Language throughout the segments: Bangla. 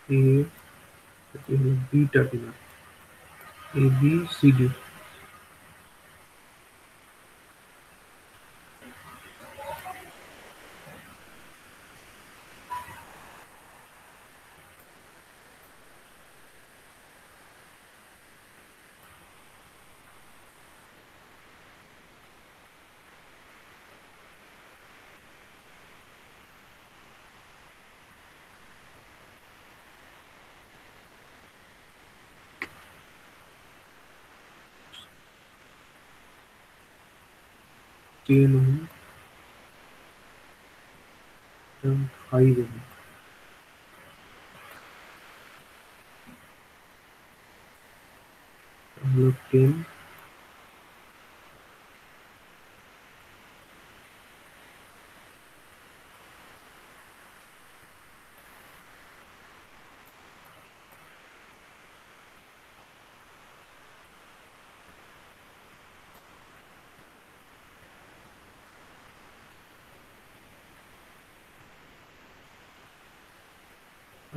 A B terminal, A B C D. Ten ohm, 5 ohm, হলো 10,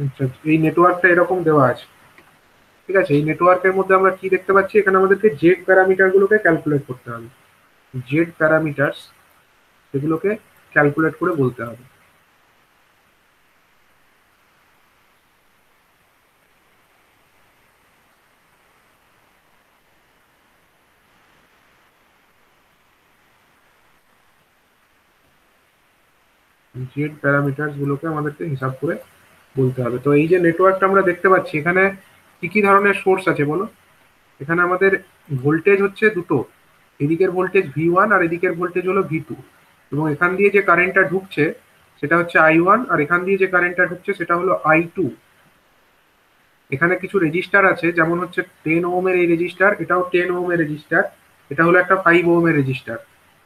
আচ্ছা এই নেটওয়ার্কটা এরকম দেওয়া আছে। ঠিক আছে, এই নেটওয়ার্কের মধ্যে আমরা কি দেখতে পাচ্ছি, এখানে আমাদেরকে জেড প্যারামিটার গুলোকে ক্যালকুলেট করতে হবে। জেড প্যারামিটারস সেগুলোকে ক্যালকুলেট করে বলতে হবে। জেড প্যারামিটারস গুলোকে আমাদেরকে হিসাব করে বলতে হবে। তো এই যে নেটওয়ার্কটা আমরা দেখতে পাচ্ছি, এখানে কি কি ধরনের সোর্স আছে বলো। এখানে আমাদের ভোল্টেজ হচ্ছে দুটো, এদিকের ভোল্টেজ V1 আর এদিকের ভোল্টেজ হলো V2, এবং এখান দিয়ে যে কারেন্টটা ঢুকছে সেটা হচ্ছে I1, আর এখান দিয়ে যে কারেন্টটা ঢুকছে সেটা হলো I2। এখানে কিছু রেজিস্টার আছে, যেমন হচ্ছে 10 ওহমের এই রেজিস্টার, এটাও 10 ওহমের রেজিস্টার, এটা হলো একটা 5 ওহমের রেজিস্টার,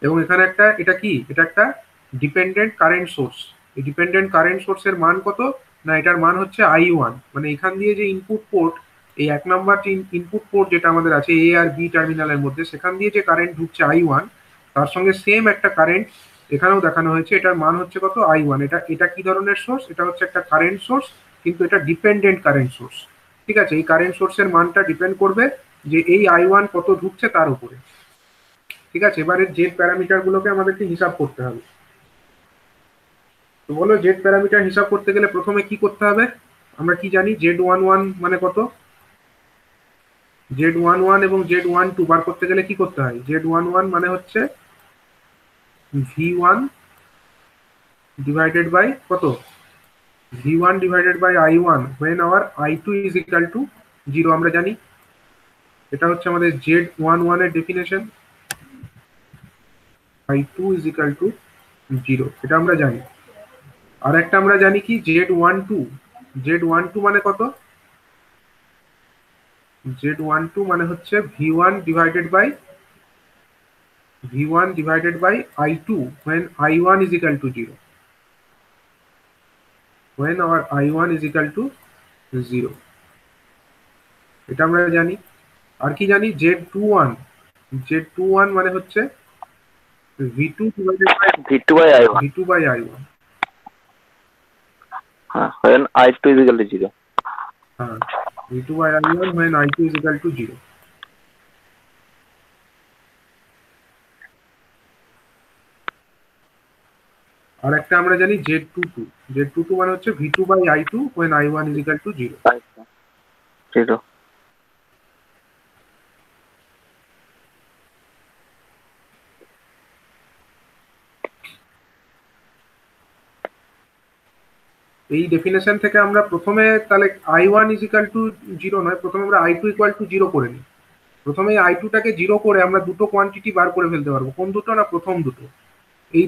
এবং এখানে একটা, এটা কি, এটা একটা ডিপেন্ডেন্ট কারেন্ট সোর্স। এই ডিপেন্ডেন্ট কারেন্ট সোর্সের মান কত, না এটার মান হচ্ছে I1। মানে এখান দিয়ে যে ইনপুট পোর্ট, এই 1 নাম্বার ইনপুট পোর্ট যেটা আমাদের আছে এ আর বি টার্মিনালের মধ্যে, সেখান দিয়ে যে কারেন্ট ঢুকছে I1, তার সঙ্গে সেম একটা কারেন্ট এখানেও দেখানো হয়েছে, এটার মান হচ্ছে কত, I1। এটা এটা কি ধরনের সোর্স, এটা হচ্ছে একটা কারেন্ট সোর্স, কিন্তু এটা ডিপেন্ডেন্ট কারেন্ট সোর্স। ঠিক আছে, এই কারেন্ট সোর্সের মানটা ডিপেন্ড করবে যে এই I1 কত ঢুকছে তার উপরে। ঠিক আছে, এবারে জেড প্যারামিটার গুলোকে আমাদেরকে হিসাব করতে হবে। তো বলো, জেড প্যারামিটার হিসাব করতে গেলে প্রথমে কি করতে হবে। আমরা কি জানি, Z11 মানে কত, Z11 এবং Z12 বার করতে গেলে কি করতে হয়। Z11 মানে হচ্ছে V1 ডিভাইডেড বাই কত, V1 divided by I1 when our I2 is equal to 0। আমরা জানি এটা হচ্ছে আমাদের Z11 এর definition, I2 is equal to 0, এটা আমরা জানি। আর একটা আমরা জানি কি, Z12, Z12 মানে কত, Z12 মানে হচ্ছে V1 divided by I2 when I1 is equal to 0, when our I1 is equal to 0, এটা আমরা জানি। আর কি জানি, Z21 মানে হচ্ছে V2 divided by V2 by I1 V2 by I1, when I2 is equal to 0। হ্যাঁ, V2 by I1 when I2 is equal to 0। আর একটা আমরা জানি Z22 মানে হচ্ছে V2 by I2 when I1 is equal to 0। 0। এই ডেফিনেশন থেকে আমরা প্রথমে তাহলে I1 ইজ ইকাল টু 0 নয়, প্রথমে আমরা I2 ইকুয়াল টু 0 করে নিই। প্রথমে I2টাকে 0 করে আমরা দুটো কোয়ান্টিটি বার করে ফেলতে পারবো। কোন দুটো? না প্রথম দুটো। এই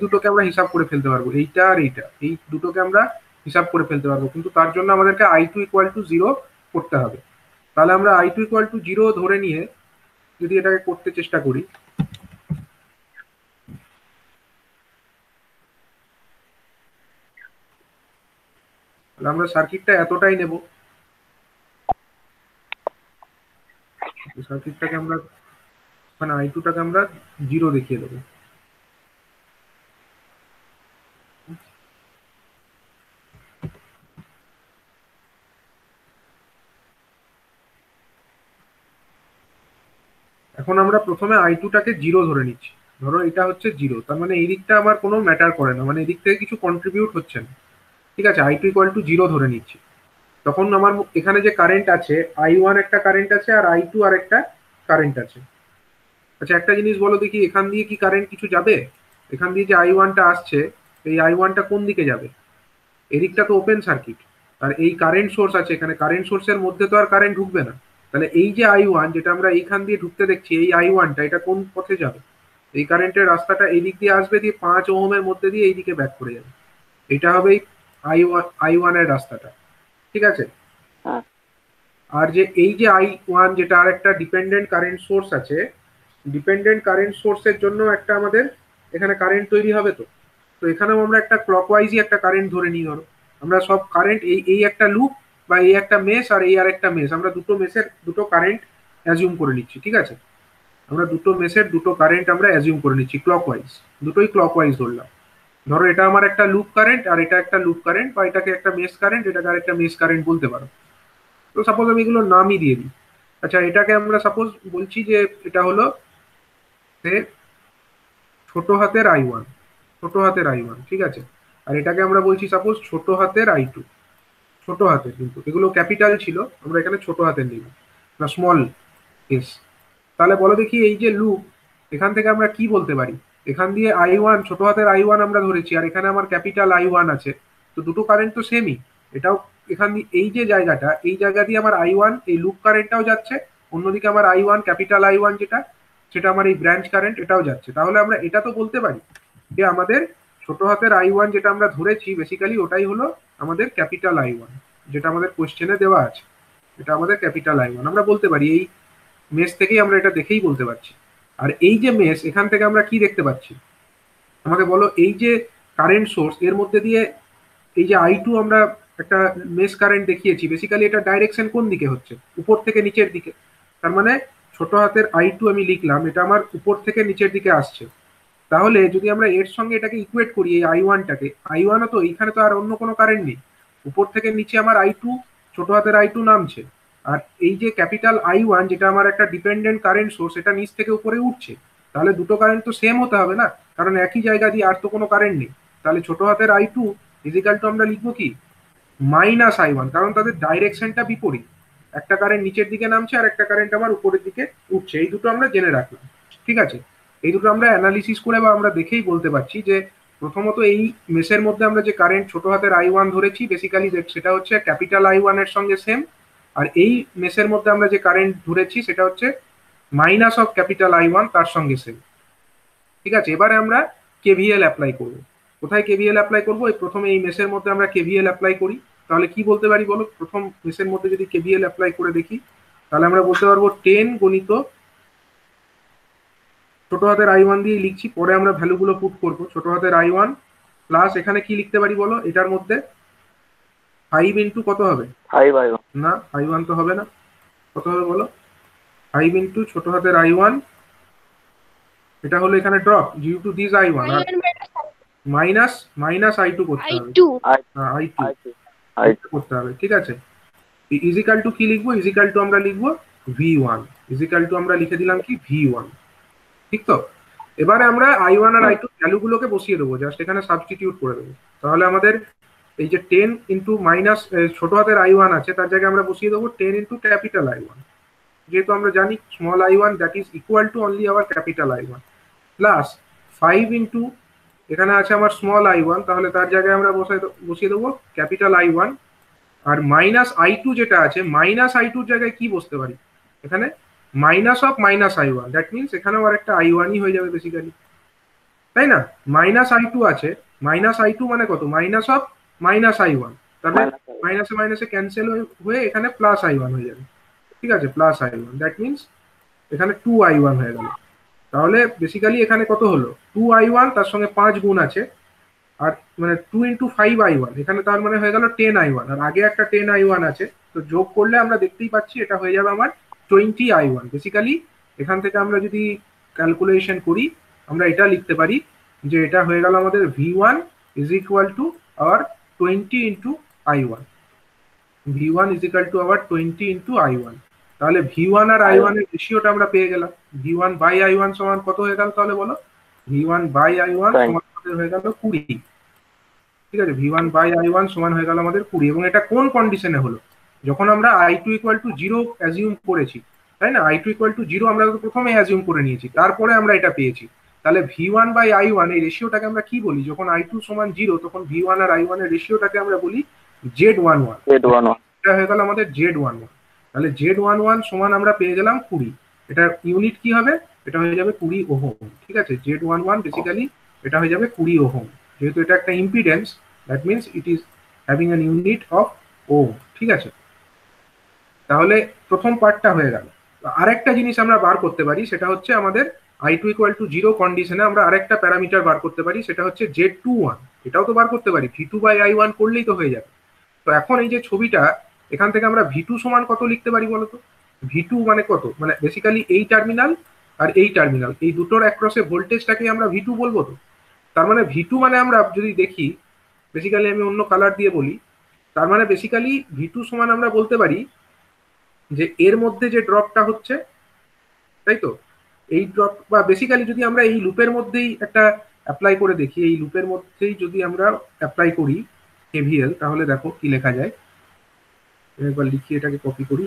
দুটোকে আমরা হিসাব করে ফেলতে পারবো, এইটা আর এইটা, এই দুটোকে আমরা হিসাব করে ফেলতে পারবো। কিন্তু তার জন্য আমাদেরকে I2 ইকুয়াল টু 0 করতে হবে। তাহলে আমরা I2 ইকুয়াল টু 0 ধরে নিয়ে যদি এটাকে করতে চেষ্টা করি, তাহলে আমরা সার্কিটটা এতটাই নেব। সার্কিটটাকে আমরা মানে I2টাকে আমরা 0 দেখিয়ে দেবো। এখন আমরা প্রথমে I2টাকে 0 ধরে নিচ্ছি। ধরো এটা হচ্ছে 0, তার মানে এই দিকটা আমার কোনো ম্যাটার করে না, মানে এদিক থেকে কিছু কন্ট্রিবিউট হচ্ছে না। ঠিক আছে, I2 ইকুয়াল টু 0 ধরে নিচ্ছি। তখন আমার এখানে যে কারেন্ট আছে, I1 একটা কারেন্ট আছে আর I2 আর একটা কারেন্ট আছে। আচ্ছা একটা জিনিস বলো দেখি, এখান দিয়ে কি কারেন্ট কিছু যাবে? এখান দিয়ে যে I1টা আসছে, এই I1টা কোন দিকে যাবে? এদিকটা তো ওপেন সার্কিট। আর এই কারেন্ট সোর্স আছে এখানে, কারেন্ট সোর্সের মধ্যে তো আর কারেন্ট ঢুকবে না। তাহলে এই যে I1 যেটা আমরা এইখান দিয়ে ঢুকতে দেখছি, এই I1টা এটা কোন পথে যাবে? এই কারেন্টের রাস্তাটা এই দিক দিয়ে আসবে, দিয়ে 5 ওহমের মধ্যে দিয়ে এইদিকে ব্যাক করে যাবে। এটা হবে I1 এর রাস্তাটা। ঠিক আছে। হ্যাঁ আর যে এই যে I1 যেটা আর একটা ডিপেন্ডেন্ট কারেন্ট সোর্স আছে, ডিপেন্ডেন্ট কারেন্ট সোর্সের জন্য একটা আমাদের এখানে কারেন্ট তৈরি হবে। তো তো এখানেও আমরা একটা ক্লকওয়াইজই একটা কারেন্ট ধরে নিই। ধরো আমরা সব কারেন্ট এই এই একটা লুপ বা এই একটা মেশ আর এই আর একটা মেশ, আমরা দুটো মেশের দুটো কারেন্ট অ্যাজিউম করে নিচ্ছি। ঠিক আছে, আমরা দুটো মেশের দুটো কারেন্ট আমরা অ্যাজিউম করে নিচ্ছি ক্লকওয়াইজ, দুটোই ক্লকওয়াইজ ধরলাম। ধরো এটা আমার একটা লুপ কারেন্ট আর এটা একটা লুপ কারেন্ট, বা এটাকে একটা মেশ কারেন্ট, এটাকে আর একটা মেশ কারেন্ট বলতে পারো। তো সাপোজ আমি এগুলোর নামই দিয়ে দিই। আচ্ছা এটাকে আমরা সাপোজ বলছি যে এটা হলো ছোট হাতের I1, ছোট হাতের I1। ঠিক আছে, আর এটাকে আমরা বলছি সাপোজ ছোট হাতের I2, ছোট হাতের, কিন্তু এগুলো ক্যাপিটাল ছিল, আমরা এখানে ছোট হাতের নিলাম না স্মল এস। তাহলে বলো দেখি এই যে লুপ, এখান থেকে আমরা কি বলতে পারি? এখান দিয়ে I1 ছোট হাতের I1 আমরা ধরেছি, আর এখানে আমার ক্যাপিটাল I1 আছে। তো দুটো কারেন্ট তো সেমই। এটাও এখান দিয়ে এই যে জায়গাটা, এই জায়গা দিয়ে আমার I1 এই লুপ কারেন্টটাও যাচ্ছে, অন্যদিকে আমার I1 ক্যাপিটাল I1 যেটা, সেটা আমার এই ব্রাঞ্চ কারেন্ট এটাও যাচ্ছে। তাহলে আমরা এটা তো বলতে পারি যে আমাদের ছোট হাতের I1 যেটা আমরা ধরেছি বেসিক্যালি ওটাই হলো আমাদের ক্যাপিটাল I1, যেটা আমাদের কোশ্চেনে দেওয়া আছে। এটা আমাদের ক্যাপিটাল I1 আমরা বলতে পারি, এই মেশ থেকেই আমরা এটা দেখেই বলতে পারছি। আর এই যে মেশ, এখান থেকে আমরা কি দেখতে পাচ্ছি? আমাকে বলো, এই যে কারেন্ট সোর্স এর মধ্যে দিয়ে এই যে I2 আমরা একটা মেশ কারেন্ট দেখিয়েছি, বেসিক্যালি এটা ডাইরেকশন কোন দিকে হচ্ছে? উপর থেকে নিচের দিকে। তার মানে ছোট হাতের I2 আমি লিখলাম, এটা আমার উপর থেকে নিচের দিকে আসছে। তাহলে যদি আমরা এর সঙ্গে এটাকে ইকুয়েট করি, এই I1টাকে, I1ও তো এইখানে তো আর অন্য কোনো কারেন্ট নেই, উপর থেকে নিচে আমার I2, ছোট হাতের I2 নামছে। আর এই যে ক্যাপিটাল I1 যেটা আমার একটা ডিপেন্ডেন্ট কারেন্ট সোর্স, এটা নিচ থেকে উপরে উঠছে। তাহলে দুটো কারেন্ট তো সেম হতে হবে না, কারণ একই জায়গা দিয়ে আর তো কোনো কারেন্ট নেই। তাহলে ছোট হাতের I2 ইজিক্যাল টু আমরা লিখবো কি? -I1, কারণ তাদের ডাইরেকশনটা বিপরীত। একটা কারেন্ট নিচের দিকে নামছে আর একটা কারেন্ট আমার উপরের দিকে উঠছে, এই দুটো আমরা জেনে রাখলাম। ঠিক আছে, এই দুটো আমরা অ্যানালিসিস করে বা আমরা দেখেই বলতে পারছি যে প্রথমত এই মেশের মধ্যে আমরা যে কারেন্ট ছোট হাতের I1 ধরেছি বেসিক্যালি সেটা হচ্ছে ক্যাপিটাল I1 এর সঙ্গে সেম। আর এই মেশের মধ্যে আমরা যে কারেন্ট ধরেছি সেটা হচ্ছে মাইনাস অফ ক্যাপিটাল I1 তার সঙ্গে সেম। ঠিক আছে, এবারে আমরা কেভিএল অ্যাপ্লাই করব। কোথায় কেভিএল অ্যাপ্লাই করব? এই প্রথমে এই মেশের মধ্যে আমরা কেভিএল অ্যাপ্লাই করি। তাহলে কি বলতে পারি বলো? প্রথম মেশের মধ্যে যদি কেভিএল অ্যাপ্লাই করে দেখি, তাহলে আমরা বলতে পারবো 10 গুণিত ছোট হাতের I1 দিয়ে লিখছি, পরে আমরা ভ্যালুগুলো পুট করব। ছোট হাতের I1 প্লাস এখানে কি লিখতে পারি বলো? এটার মধ্যে 5 ইন্টু কত হবে? 5I1 না 5 তো হবে না, কত হবে বলো? 5 ইন্টু ছোট হাতের I1, এটা হলো এখানে drop due to this I1, আর মাইনাস মাইনাস I2 করতে হবে। I2 করতে হবে। ঠিক আছে, ইজিক্যাল টু কি লিখবো? ইজিক্যাল টু আমরা লিখবো V1, ইজিক্যাল টু আমরা লিখে দিলাম কি V1। ঠিক তো? এবারে আমরা I1 আর I2 ভ্যালুগুলোকে বসিয়ে দেবো, জাস্ট এখানে সাবস্টিটিউট করে দেবো। তাহলে আমাদের এই যে 10 ইন্টু মাইনাস ছোট হাতের I1 আছে, তার জায়গায় আমরা বসিয়ে দেবো 10 ইন্টু ক্যাপিটাল I1, যেহেতু আমরা জানি small I1 that is equal two only hour capital I1, plus 5 into এখানে আছে আমার স্মল i1, তাহলে তার জায়গায় আমরা বসিয়ে দেবো ক্যাপিটাল I1। আর মাইনাস I2 যেটা আছে, মাইনাস I2 এর জায়গায় কি বসতে পারি, এখানে minus of minus I1, that means এখানেও আরেকটা I1ই হয়ে যাবে বেসিক্যালি, তাই না? মাইনাস I2 আছে, মাইনাস I2 মানে কত, মাইনাস অফ মাইনাস I1, তাহলে মাইনাসে মাইনাসে ক্যান্সেল হয়ে এখানে প্লাস I1 হয়ে যাবে, ঠিক আছে, প্লাস I1, দ্যাট মিনস এখানে 2I1 হয়ে গেল। তাহলে বেসিক্যালি এখানে কত হলো, 2I1 তার সঙ্গে 5 গুণ আছে, আর মানে 2 ইন্টু 5I1, এখানে তার মানে হয়ে গেল 10I1, আর আগে একটা 10I1 আছে, তো যোগ করলে আমরা দেখতেই পাচ্ছি এটা হয়ে যাবে আমার 20I1। বেসিক্যালি এখান থেকে আমরা যদি ক্যালকুলেশন করি, আমরা এটা লিখতে পারি যে এটা হয়ে গেল আমাদের V1 is equal to hour 20 into I1, V1 is equal to hour 20 into I1। তাহলে V1 আর I1 এর রেশিওটা আমরা পেয়ে গেলাম। V1 বাই I1 সমান কত হয়ে গেল তাহলে বলো, V1 বাই I1 সমান হয়ে গেল 20, ঠিক আছে, V1 বাই I1 সমান হয়ে গেল আমাদের 20। এবং এটা কোন কন্ডিশনে হলো, যখন আমরা I2 ইকুয়াল টু 0 অ্যাজিউম করেছি, তাই না? I2 ইকুয়াল টু 0 আমরা তো প্রথমে অ্যাজিউম করে নিয়েছি, তারপরে আমরা এটা পেয়েছি। তাহলে V1 বাই I1 এই রেশিওটাকে আমরা কি বলি, যখন I2 সমান 0 তখন V1 আর I1 এর রেশিওটাকে আমরা বলি Z11, এটা হয়ে গেল আমাদের Z11। তাহলে Z11 সমান আমরা পেয়ে গেলাম 20, এটার ইউনিট কি হবে, এটা হয়ে যাবে 20 ওহম, ঠিক আছে, Z11 বেসিক্যালি এটা হয়ে যাবে 20 ওহম, যেহেতু এটা একটা impedance, that means it is having an unit of ohm, ঠিক আছে। তাহলে প্রথম পার্টটা হয়ে গেল। আরেকটা জিনিস আমরা বার করতে পারি, সেটা হচ্ছে আমাদের I2 ইকুয়াল টু 0 কন্ডিশনে আমরা আরেকটা প্যারামিটার বার করতে পারি, সেটা হচ্ছে Z21, এটাও তো বার করতে পারি, V2 বাই I1 করলেই তো হয়ে যাবে। তো এখন এই যে ছবিটা, এখান থেকে আমরা V2 সমান কত লিখতে পারি বলতো, V2 মানে কত, মানে বেসিক্যালি এই টার্মিনাল আর এই টার্মিনাল, এই দুটোর অ্যাক্রসে ভোল্টেজটাকে আমরা V2 বলবো। তো তার মানে V2 মানে আমরা যদি দেখি, বেসিক্যালি আমি অন্য কালার দিয়ে বলি, তার মানে বেসিক্যালি V2 সমান আমরা বলতে পারি যে এর মধ্যে যে ড্রপটা হচ্ছে, তাই তো, এই ড্রপ, বা বেসিক্যালি যদি আমরা এই লুপের মধ্যেই একটা অ্যাপ্লাই করে দেখি, এই লুপের মধ্যেই যদি আমরা অ্যাপ্লাই করি KVL, তাহলে দেখো কি লেখা যায়। একবার লিখি, এটাকে কপি করি,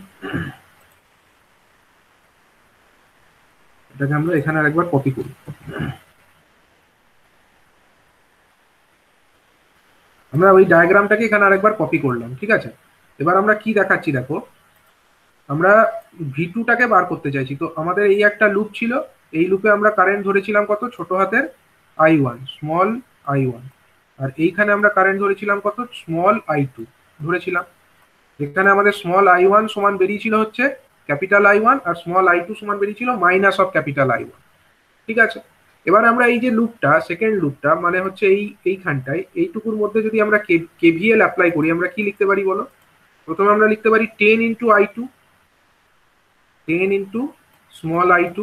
এটাকে আমরা এখানে আরেকবার কপি করি। আমরা ওই ডায়াগ্রামটাকে এখানে আরেকবার কপি করলাম, ঠিক আছে। এবার আমরা কি দেখাচ্ছি দেখো, আমরা V2টাকে বার করতে চাইছি। তো আমাদের এই একটা লুপ ছিল, এই লুপে আমরা কারেন্ট ধরেছিলাম কত, ছোট হাতের I1, স্মল I1, আর এইখানে আমরা কারেন্ট ধরেছিলাম কত, স্মল I2 ধরেছিলাম। এখানে আমাদের স্মল I1 সমান বেরিয়েছিল হচ্ছে ক্যাপিটাল I1, আর স্মল I2 সমান বেরিয়েছিল মাইনাস অফ ক্যাপিটাল I1, ঠিক আছে। এবার আমরা এই যে লুপটা, সেকেন্ড লুপটা মানে হচ্ছে এইখানটায়, এইটুকুর মধ্যে যদি আমরা KVL অ্যাপ্লাই করি, আমরা কি লিখতে পারি বলো, প্রথমে আমরা লিখতে পারি 10 into I2, 10 into small I2,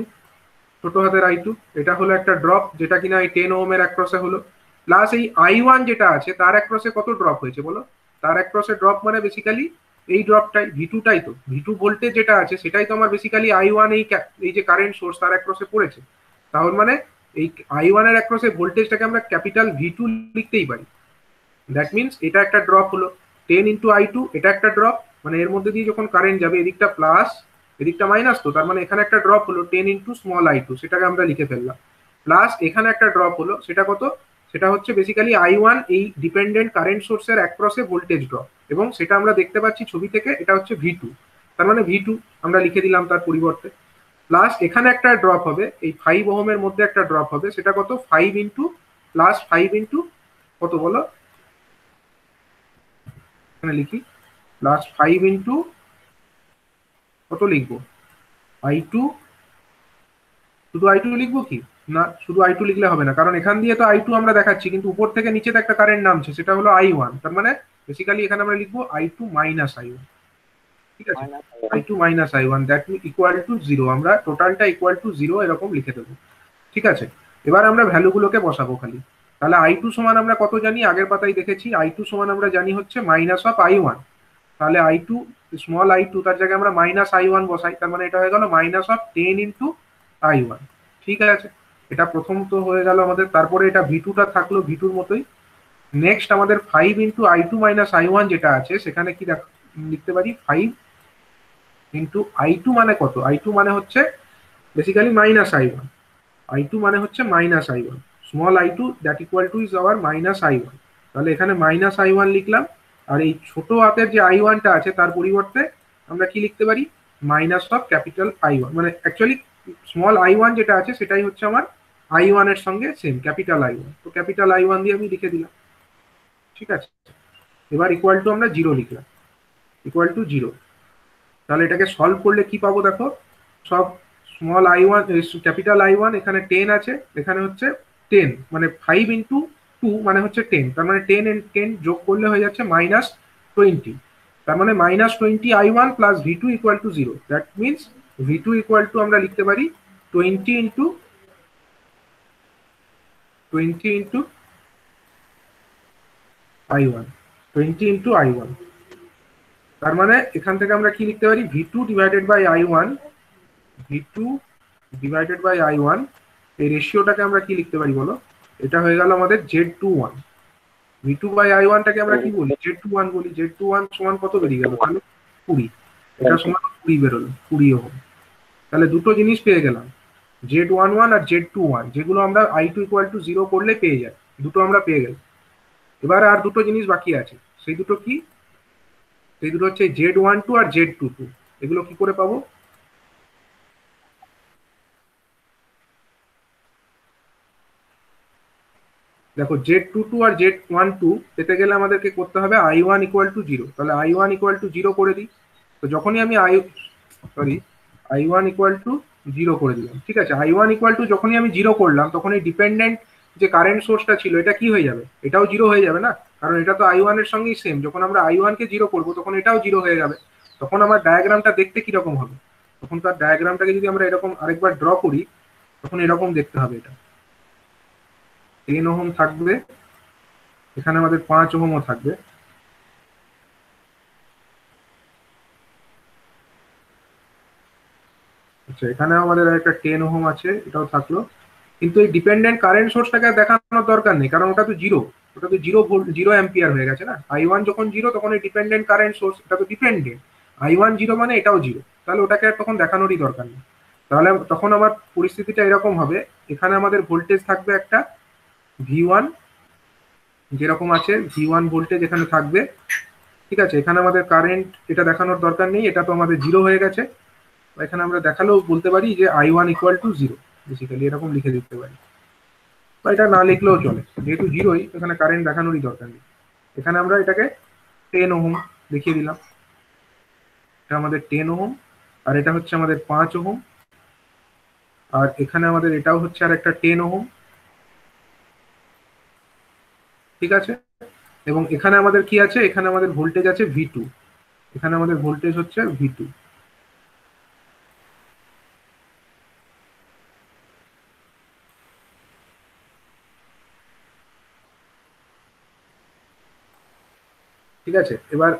ছোট হাতের I2, এটা হলো একটা ড্রপ যেটা কিনা এই 10 ওহমের অ্যাক্রসে হলো, প্লাস এই I1 যেটা আছে তার অ্যাক্রসে কত ড্রপ হয়েছে বলো, তার অ্যাক্রসে ড্রপ মানে বেসিক্যালি এই ড্রপটাই V2টাই, তো V2 ভোল্টেজ যেটা আছে সেটাই তো আমার বেসিক্যালি I1 এই যে কারেন্ট সোর্স তার অ্যাক্রসে পড়েছে। তাহলে মানে এই I1 এর অ্যাক্রসে ভোল্টেজটাকে আমরা ক্যাপিটাল V2 লিখতেই পারি। দ্যাট মিনস এটা একটা ড্রপ হলো 10 ইন্টু I2, এটা একটা ড্রপ, মানে এর মধ্যে দিয়ে যখন কারেন্ট যাবে এদিকটা প্লাস এদিকটা মাইনাস, তো তার মানে এখানে একটা ড্রপ হলো 10 ইন্টু স্মল I2, সেটাকে আমরা লিখে ফেললাম, প্লাস এখানে একটা ড্রপ হলো, সেটা কত, সেটা হচ্ছে বেসিক্যালি I1 এই ডিপেন্ডেন্ট কারেন্ট সোর্সের অ্যাক্রসে ভোল্টেজ ড্রপ, এবং সেটা আমরা দেখতে পাচ্ছি ছবি থেকে, এটা হচ্ছে V2, তার মানে V2 আমরা লিখে দিলাম তার পরিবর্তে, প্লাস এখানে একটা ড্রপ হবে, এই 5 ওহমের মধ্যে একটা ড্রপ হবে, সেটা কত, 5 ইন্টু প্লাস 5 ইন্টু কত বলো, এখানে লিখি প্লাস 5 ইন্টু কত লিখবো, I2, শুধু I2 লিখবো কি না, শুধু I2 লিখলে হবে না, কারণ এখান দিয়ে তো I2 আমরা দেখাচ্ছি, কিন্তু উপর থেকে নিচেতে একটা কারেন্ট নামছে, সেটা হলো I1, তার মানে বেসিক্যালি এখানে আমরা লিখবো I2 মাইনাস I1, ঠিক আছে, I2 minus I1 that equal to 0, আমরা টোটালটা ইকুয়াল টু 0 এরকম লিখে দেবো, ঠিক আছে। এবার আমরা ভ্যালুগুলোকে বসাবো খালি। তাহলে I2 সমান আমরা কত জানি, আগের পাতায় দেখেছি, I2 সমান আমরা জানি হচ্ছে মাইনাস অফ I1, তাহলে I2, স্মল I2, তার জায়গায় আমরা মাইনাস I1 বসাই, তার মানে এটা হয়ে গেল মাইনাস অফ 10 ইন্টু I1, ঠিক আছে। এটা প্রথম তো হয়ে গেল আমাদের, তারপরে এটা V2টা থাকলো V2র মতোই। নেক্সট আমাদের 5 ইন্টু I2 মাইনাস I1 যেটা আছে, সেখানে কি লিখতে পারি, 5 ইন্টু I2 মানে কত, I2 মানে হচ্ছে বেসিক্যালি মাইনাস I1, I2 মানে হচ্ছে minus I1, small i2 that equal to is our minus i1। তাহলে এখানে মাইনাস i1 লিখলাম, আর এই ছোট হাতের যে i1টা আছে তার পরিবর্তে আমরা কি লিখতে পারি, মাইনাস অফ ক্যাপিটাল i1, মানে অ্যাকচুয়ালি স্মল i1 যেটা আছে সেটাই হচ্ছে আমার i1 এর সঙ্গে সেম ক্যাপিটাল i1, তো ক্যাপিটাল i1 দিয়ে আমি লিখে দিলাম। ঠিক আছে, এবার ইকুয়াল টু আমরা 0 লিখলাম, ইকুয়াল টু 0। তাহলে এটাকে সলভ করলে কি পাবো দেখো, সব স্মল i1 ক্যাপিটাল i1 এখানে 10 আছে, এখানে হচ্ছে 10, মানে 5 ইন্টু 2 মানে হচ্ছে 10, তার মানে 10 এন্ড 10 যোগ করলে হয়ে যাচ্ছে -20। তার মানে -20 i1 plus v2 equal two 0। That means v2 equal two আমরা লিখতে পারি 20 into 20 into i1, 20 into i1। তার মানে এখান থেকে আমরা কি লিখতে পারি, v2 divided by i1, v2 divided by i1, এই রেশিওটাকে আমরা কি লিখতে পারি বলো, এটা হয়ে গেল আমাদের z21। v2 বাই i1টাকে আমরা কি বলি, z21 বলি। z21 সমান কত বেরিয়ে গেল তাহলে 20, এটা সমান 20 বেরোলো, 20 ওহম। তাহলে দুটো জিনিস পেয়ে গেলাম, z11 আর z21, যেগুলো আমরা i2 ইকুয়াল টু 0 করলে পেয়ে যাই, দুটো আমরা পেয়ে গেলাম। এবার আর দুটো জিনিস বাকি আছে, সেই দুটো কি, সেই দুটো হচ্ছে z12 আর z22। এগুলো কি করে পাবো, দেখো z22 আর z12 পেতে গেলে আমাদেরকে করতে হবে i1 ইকুয়াল টু 0। তাহলে i1 ইকুয়াল টু 0 করে দিই। তো যখনই আমি i1 ইকুয়াল টু 0 করে দিলাম, ঠিক আছে, i1 ইকুয়াল টু যখনই আমি 0 করলাম তখন এই ডিপেন্ডেন্ট যে কারেন্ট সোর্সটা ছিল এটা কি হয়ে যাবে, এটাও 0 হয়ে যাবে না, কারণ এটা তো i1 এর সঙ্গেই সেম। যখন আমরা i1 কে 0 করবো তখন এটাও 0 হয়ে যাবে। তখন আমার ডায়াগ্রামটা দেখতে কিরকম হবে, তখন তার ডায়াগ্রামটাকে যদি আমরা এরকম আরেকবার ড্র করি তখন এরকম দেখতে হবে। এটা 10 ওহম থাকবে, এখানে আমাদের 5 ওহমও থাকবে। আচ্ছা, এখানে আমাদের একটা 10 ওহম আছে, এটাও থাকলো। কিন্তু এই ডিপেন্ডেন্ট কারেন্ট সোর্সটাকে দেখানোর দরকার নেই, কারণ ওটা তো 0, ওটা তো 0 ভোল্ট 0 অ্যাম্পিয়ার হয়ে গেছে না। i1 যখন 0 তখন এই ডিপেন্ডেন্ট কারেন্ট সোর্স, এটা তো ডিপেন্ডেন্ট, i1 0 মানে এটাও 0, তাহলে ওটাকে আর তখন দেখানোরই দরকার নেই। তাহলে তখন আমার পরিস্থিতিটা এরকম হবে, এখানে আমাদের ভোল্টেজ থাকবে একটা v1, যেরকম আছে v1 ভোল্টেজ এখানে থাকবে। ঠিক আছে, এখানে আমাদের কারেন্ট এটা দেখানোর দরকার নেই, এটা তো আমাদের 0 হয়ে গেছে। এখানে আমরা দেখালেও বলতে পারি যে i1 ইকুয়াল টু 0, বেসিক্যালি এরকম লিখে দিতে পারি, বা এটা না লিখলেও চলে, যেহেতু 0ই এখানে কারেন্ট দেখানোরই দরকার নেই। এখানে আমরা এটাকে 10 ওহম দেখিয়ে দিলাম, এটা আমাদের 10 ওহম, আর এটা হচ্ছে আমাদের 5 ওহম, আর এখানে আমাদের এটাও হচ্ছে আর একটা 10 ওহম। ঠিক আছে, এবং এখানে আমাদের কি আছে, এখানে আমাদের ভোল্টেজ আছে v2, এখানে আমাদের ভোল্টেজ হচ্ছে v2। ঠিক আছে, এবার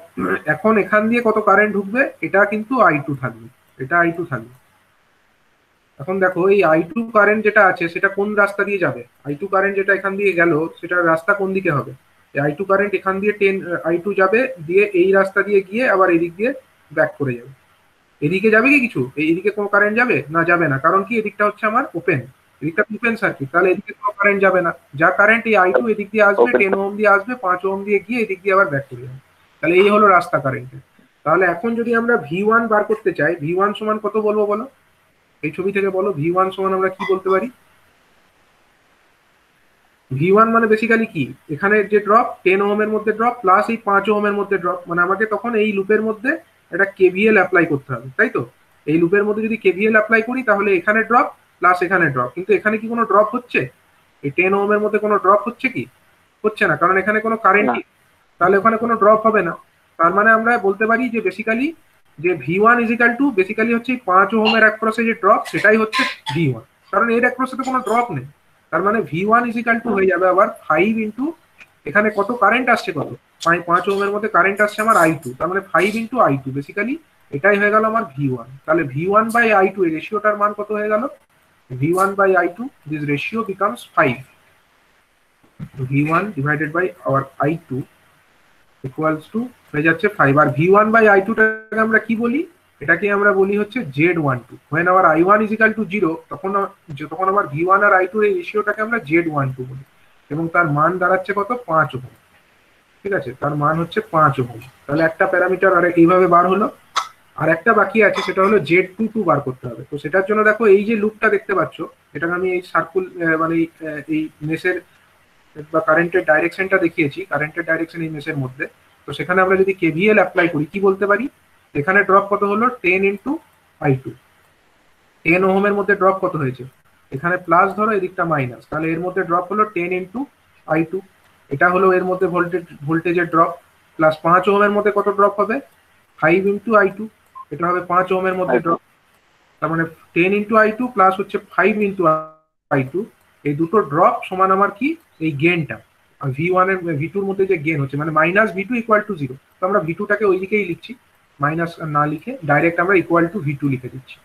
এখন এখান দিয়ে কত কারেন্ট ঢুকবে, এটা কিন্তু i2 থাকবে, এটা i2 থাকবে। এখন দেখো এই i2 কারেন্ট যেটা আছে সেটা কোন রাস্তা দিয়ে যাবে, i2 কারেন্ট যেটা এখান দিয়ে গেল সেটার রাস্তা কোন দিকে হবে, এই i2 কারেন্ট এখান দিয়ে i2 যাবে, দিয়ে এই রাস্তা দিয়ে গিয়ে আবার এদিক দিয়ে ব্যাক করে যাবে। এদিকে যাবে কি কিছু, এইদিকে কোনো কারেন্ট যাবে না, যাবে না, কারণ কি এদিকটা হচ্ছে আমার ওপেন, এদিকটা ওপেন সার্কিট, তাহলে এদিকে কোনো কারেন্ট যাবে না। যা কারেন্ট এই i2 এদিক দিয়ে আসবে, 10 ওহম দিয়ে আসবে, 5 ওহম দিয়ে গিয়ে এদিক দিয়ে আবার ব্যাক করে যাবে। তাহলে এই হলো রাস্তা কারেন্টের। তাহলে এখন যদি আমরা v1 বার করতে চাই, v1 সমান কত বলবো বলো, এই ছবি থেকে বলো v1 সমান আমরা কি বলতে পারি। v1 মানে বেসিক্যালি কি, এখানে যে ড্রপ 10 ওহমের মধ্যে ড্রপ প্লাস এই 5 ওহমের মধ্যে ড্রপ, মানে আমাকে তখন এই লুপের মধ্যে একটা কেভিএল অ্যাপ্লাই করতে হবে, তাই তো। এই লুপের মধ্যে যদি কেভিএল অ্যাপ্লাই করি তাহলে এখানে ড্রপ প্লাস এখানে ড্রপ, কিন্তু এখানে কি কোনো ড্রপ হচ্ছে, এই 10 ওহমের মধ্যে কোনো ড্রপ হচ্ছে কি, হচ্ছে না, কারণ এখানে কোনো কারেন্ট নেই, তাহলে ওখানে কোনো ড্রপ হবে না। তার মানে আমরা বলতে পারি যে বেসিক্যালি যে v1 ইজিক্যাল টু বেসিক্যালি হচ্ছে 5 ওহমের অ্যাক্রসে যে ড্রপ সেটাই হচ্ছে v1, কারণ এর অ্যাক্রসে তো কোনো ড্রপ নেই। তার মানে v1 ইজিক্যাল টু হয়ে যাবে আবার 5 ইন্টু এখানে কত কারেন্ট আসছে, কত 5 ওহমের মধ্যে কারেন্ট আসছে আমার i2, তার মানে 5 ইন্টু i2, বেসিক্যালি এটাই হয়ে গেল আমার v1। তাহলে v1 বাই i2 এই রেশিওটার মান কত হয়ে গেল, v1 by i2, this ratio becomes 5, v1 divided by our i2 equals to হয়ে যাচ্ছে 5। আর v1 বাই i2 টাকে আমরা কি বলি, এটাকে আমরা বলি হচ্ছে Z12। when our I1 is equal to 0, তখন আমার V1 আর I2 এর রেশিওটাকে আমরা Z12 বলি, এবং তার মান দাঁড়াচ্ছে কত, 5 ওহম। ঠিক আছে, তার মান হচ্ছে 5 ওহম। তাহলে একটা প্যারামিটার আর এইভাবে বার হলো। আর একটা বাকি আছে, সেটা হলো Z22 বার করতে হবে। তো সেটার জন্য দেখো এই যে লুপটা দেখতে পাচ্ছ, এটাকে আমি এই সার্কুল মানে এই মেশের বা কারেন্টের ডাইরেকশনটা দেখিয়েছি, কারেন্টের ডাইরেকশন এই মেশের মধ্যে। তো সেখানে আমরা যদি কেভিএল অ্যাপ্লাই করি, কি বলতে পারি, এখানে ড্রপ কত হলো, 10 ইন্টু I2। 10 ওহমের মধ্যে ড্রপ কত হয়েছে, এখানে প্লাস ধরো, এদিকটা মাইনাস, তাহলে এর মধ্যে ড্রপ হলো 10 ইন্টু I2। এটা হলো এর মধ্যে ভোল্টেজের ড্রপ। প্লাস 5 ওহমের মধ্যে কত ড্রপ হবে, 5 ইন্টু I2। এটা হবে 5 ওহমের মধ্যে ড্রপ। তার মানে 10 ইন্টু I2 প্লাস হচ্ছে 5 ইন্টু I2, এই দুটো ড্রপ সমান আমার কি, এই গেনটা। আর V1 এর V2 এর মধ্যে যে গেন হচ্ছে, মানে মাইনাস V2 ইকুয়াল টু 0। তো আমরা V2 টাকে ওই দিকেই লিখছি, মাইনাস না লিখে ডাইরেক্ট আমরা ইকুয়াল টু V2 লিখে দিচ্ছি।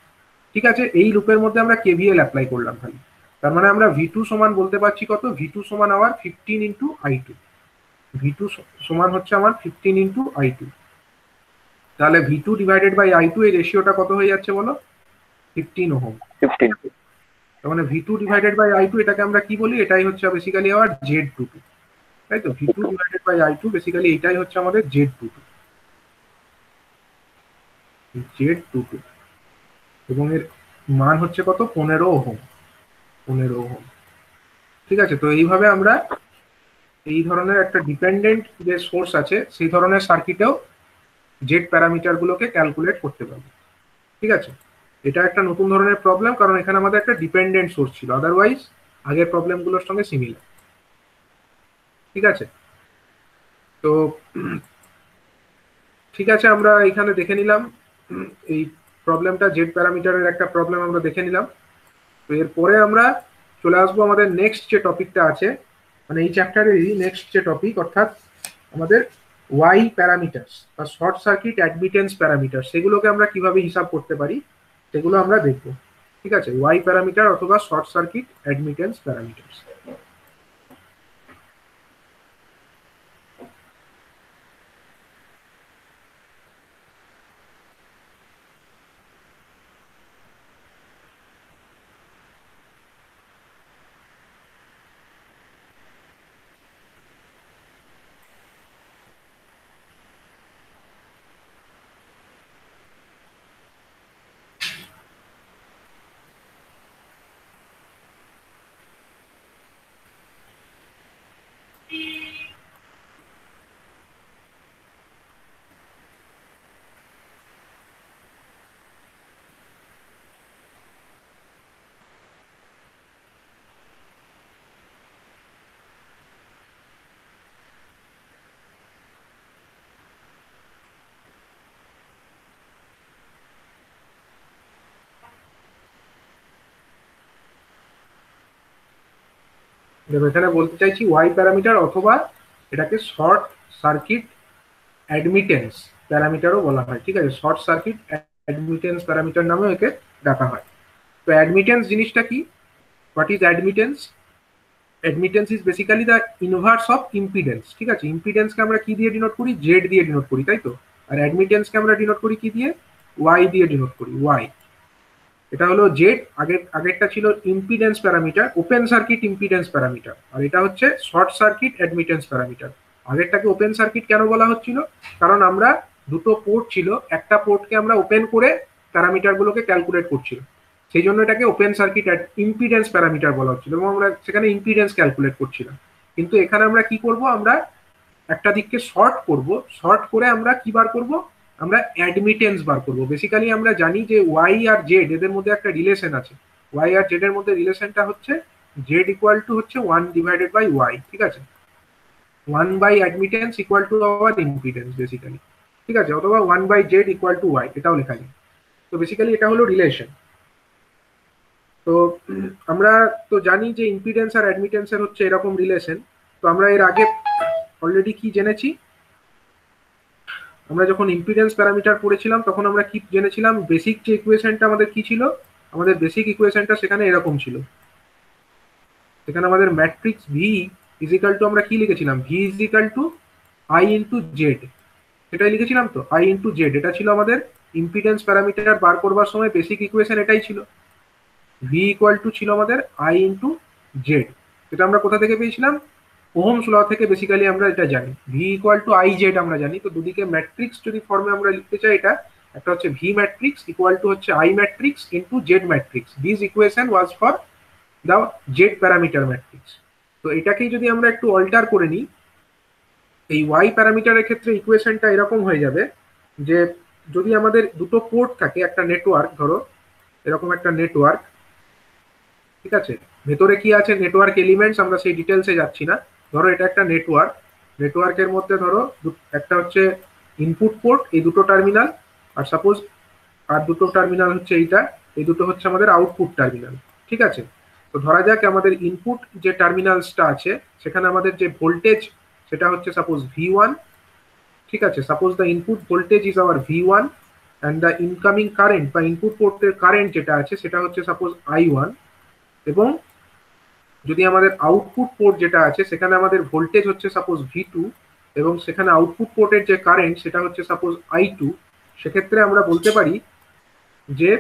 ঠিক আছে, এই লুপের মধ্যে আমরা কেভিএল অ্যাপ্লাই করলাম খালি। তার মানে আমরা V2 সমান বলতে পারছি কত, V2 সমান আবার 15 ইন্টু I2। V2 সমান হচ্ছে আমার 15 ইন্টু I2। তাহলে V2 ডিভাইডেড বাই I2 এই রেশিওটা কত হয়ে যাচ্ছে বলো, 15 ওহম। 15। তার মানে V2 ডিভাইডেড বাই I2, এটাকে আমরা কি বলি, এটাই হচ্ছে বেসিক্যালি আবার Z22। তাই তো, V2 divided by I2 basically এটাই হচ্ছে আমাদের Z22। Z22 এবং এর মান হচ্ছে কত, 15 ওহম। 15 ওহম। ঠিক আছে, তো এইভাবে আমরা এই ধরনের একটা ডিপেন্ডেন্ট যে সোর্স আছে, সেই ধরনের সার্কিটেও জেড প্যারামিটার গুলোকে ক্যালকুলেট করতে পারবো। ঠিক আছে, এটা একটা নতুন ধরনের প্রবলেম, কারণ এখানে আমাদের একটা ডিপেন্ডেন্ট সোর্স ছিল, আদারওয়াইজ আগের প্রবলেমগুলোর সঙ্গে সিমিলার। ঠিক আছে, তো ঠিক আছে, আমরা এখানে দেখে নিলাম এই প্রবলেমটা, জেড প্যারামিটারের একটা প্রবলেম আমরা দেখে নিলাম। তো এরপরে আমরা চলে আসবো আমাদের নেক্সট যে টপিকটা আছে, মানে এই চ্যাপ্টারেরই নেক্সট যে টপিক, অর্থাৎ আমাদের ওয়াই প্যারামিটার্স বা শর্ট সার্কিট অ্যাডমিটেন্স প্যারামিটার, সেগুলোকে আমরা কিভাবে হিসাব করতে পারি সেগুলো আমরা দেখবো। ঠিক আছে, ওয়াই প্যারামিটার অথবা শর্ট সার্কিট অ্যাডমিটেন্স প্যারামিটার্স। এখানে বলতে চাইছি ওয়াই প্যারামিটার অথবা এটাকে শর্ট সার্কিট অ্যাডমিটেন্স প্যারামিটারও বলা হয়। ঠিক আছে, শর্ট সার্কিট অ্যাডমিটেন্স প্যারামিটার নামে একে ডাকা হয়। তো অ্যাডমিটেন্স জিনিসটা কি, what is admittance? Admittance is basically the inverse of impedance. ঠিক আছে, ইম্পিডেন্সকে আমরা কি দিয়ে ডিনোট করি, জেড দিয়ে ডিনোট করি, তাই তো। আর অ্যাডমিটেন্সকে আমরা ডিনোট করি কি দিয়ে, ওয়াই দিয়ে ডিনোট করি, ওয়াই। এটা হলো জেড, আগেরটা ছিল impedance parameter, open circuit impedance parameter, আর এটা হচ্ছে শর্ট সার্কিট অ্যাডমিটেন্স প্যারামিটার। আগেরটাকে ওপেন সার্কিট কেন বলা হচ্ছিল, কারণ আমরা দুটো পোর্ট ছিল, একটা পোর্টকে আমরা ওপেন করে প্যারামিটার গুলোকে ক্যালকুলেট করছিল, সেই জন্য এটাকে ওপেন সার্কিট ইম্পিডেন্স প্যারামিটার বলা হচ্ছিল, এবং আমরা সেখানে ইম্পিডেন্স ক্যালকুলেট করছিলাম। কিন্তু এখানে আমরা কি করব, আমরা একটা দিককে শর্ট করব, শর্ট করে আমরা কি বার করব, আমরা অ্যাডমিটেন্স বার করব। বেসিক্যালি আমরা জানি যে ওয়াই আর জেড এদের মধ্যে একটা রিলেশন আছে, ওয়াই আর জেড এর মধ্যে রিলেশনটা হচ্ছে জেড ইকুয়াল টু হচ্ছে 1 ডিভাইডেড বাই ওয়াই। ঠিক আছে, 1 by admittance equal to our impedance basically. ঠিক আছে, অথবা 1 by z equal to y, এটাও লেখা যায়। তো বেসিক্যালি এটা হলো রিলেশন। তো আমরা তো জানি যে ইম্পিডেন্স আর অ্যাডমিটেন্সের হচ্ছে এরকম রিলেশন। তো আমরা এর আগে অলরেডি কি জেনেছি, আমরা যখন ইম্পিডেন্স প্যারামিটার পড়েছিলাম তখন আমরা কি জেনেছিলাম, বেসিক যে ইকুয়েশনটা আমাদের কি ছিল, আমাদের বেসিক ইকুয়েশনটা সেখানে এরকম ছিল। সেখানে আমাদের ম্যাট্রিক্স ভি ইজিক্যাল টু, আমরা কি লিখেছিলাম, v equal to i into z, এটাই লিখেছিলাম তো, আই ইন্টু জেড, এটা ছিল আমাদের ইম্পিডেন্স প্যারামিটার বার করবার সময় বেসিক ইকুয়েশন এটাই ছিল, ভি ইকুয়াল টু ছিল আমাদের আই ইন্টু জেড। এটা আমরা কোথা থেকে পেয়েছিলাম? ওহমস ল থেকে বেসিক্যালি আমরা এটা জানি, V equal two I Z আমরা জানি। তো দুদিকে ম্যাট্রিক্স যদি ফর্মে আমরা লিখতে চাই, এটা একটা হচ্ছে ভি ম্যাট্রিক্স ইকুয়াল টু হচ্ছে I matrix into Z matrix. This equation was for the Z parameter matrix. তো এটাকেই যদি আমরা একটু অল্টার করে নিই, এই ওয়াই প্যারামিটারের ক্ষেত্রে ইকুয়েশনটা এরকম হয়ে যাবে যে যদি আমাদের দুটো পোর্ট থাকে, একটা নেটওয়ার্ক, ধরো এরকম একটা নেটওয়ার্ক, ঠিক আছে, ভেতরে কি আছে নেটওয়ার্ক এলিমেন্টস আমরা সেই ডিটেলসে যাচ্ছি না। ধরো এটা একটা নেটওয়ার্ক, নেটওয়ার্কের মধ্যে ধরো একটা হচ্ছে ইনপুট পোর্ট, এই দুটো টার্মিনাল, আর সাপোজ আর দুটো টার্মিনাল হচ্ছে এইটা, এই দুটো হচ্ছে আমাদের আউটপুট টার্মিনাল, ঠিক আছে। তো ধরা যাক আমাদের ইনপুট যে টার্মিনালসটা আছে সেখানে আমাদের যে ভোল্টেজ সেটা হচ্ছে সাপোজ ভি1, ঠিক আছে। Suppose the input voltage is hour V1 and the incoming current বা ইনপুট পোর্টের কারেন্ট যেটা আছে সেটা হচ্ছে সাপোজ আই1, এবং যদি আমাদের আউটপুট পোর্ট যেটা আছে সেখানে আমাদের ভোল্টেজ হচ্ছে সাপোজ ভি2 এবং সেখানে আউটপুট পোর্টের যে কারেন্ট সেটা হচ্ছে সাপোজ আই2, সেক্ষেত্রে আমরা বলতে পারি যে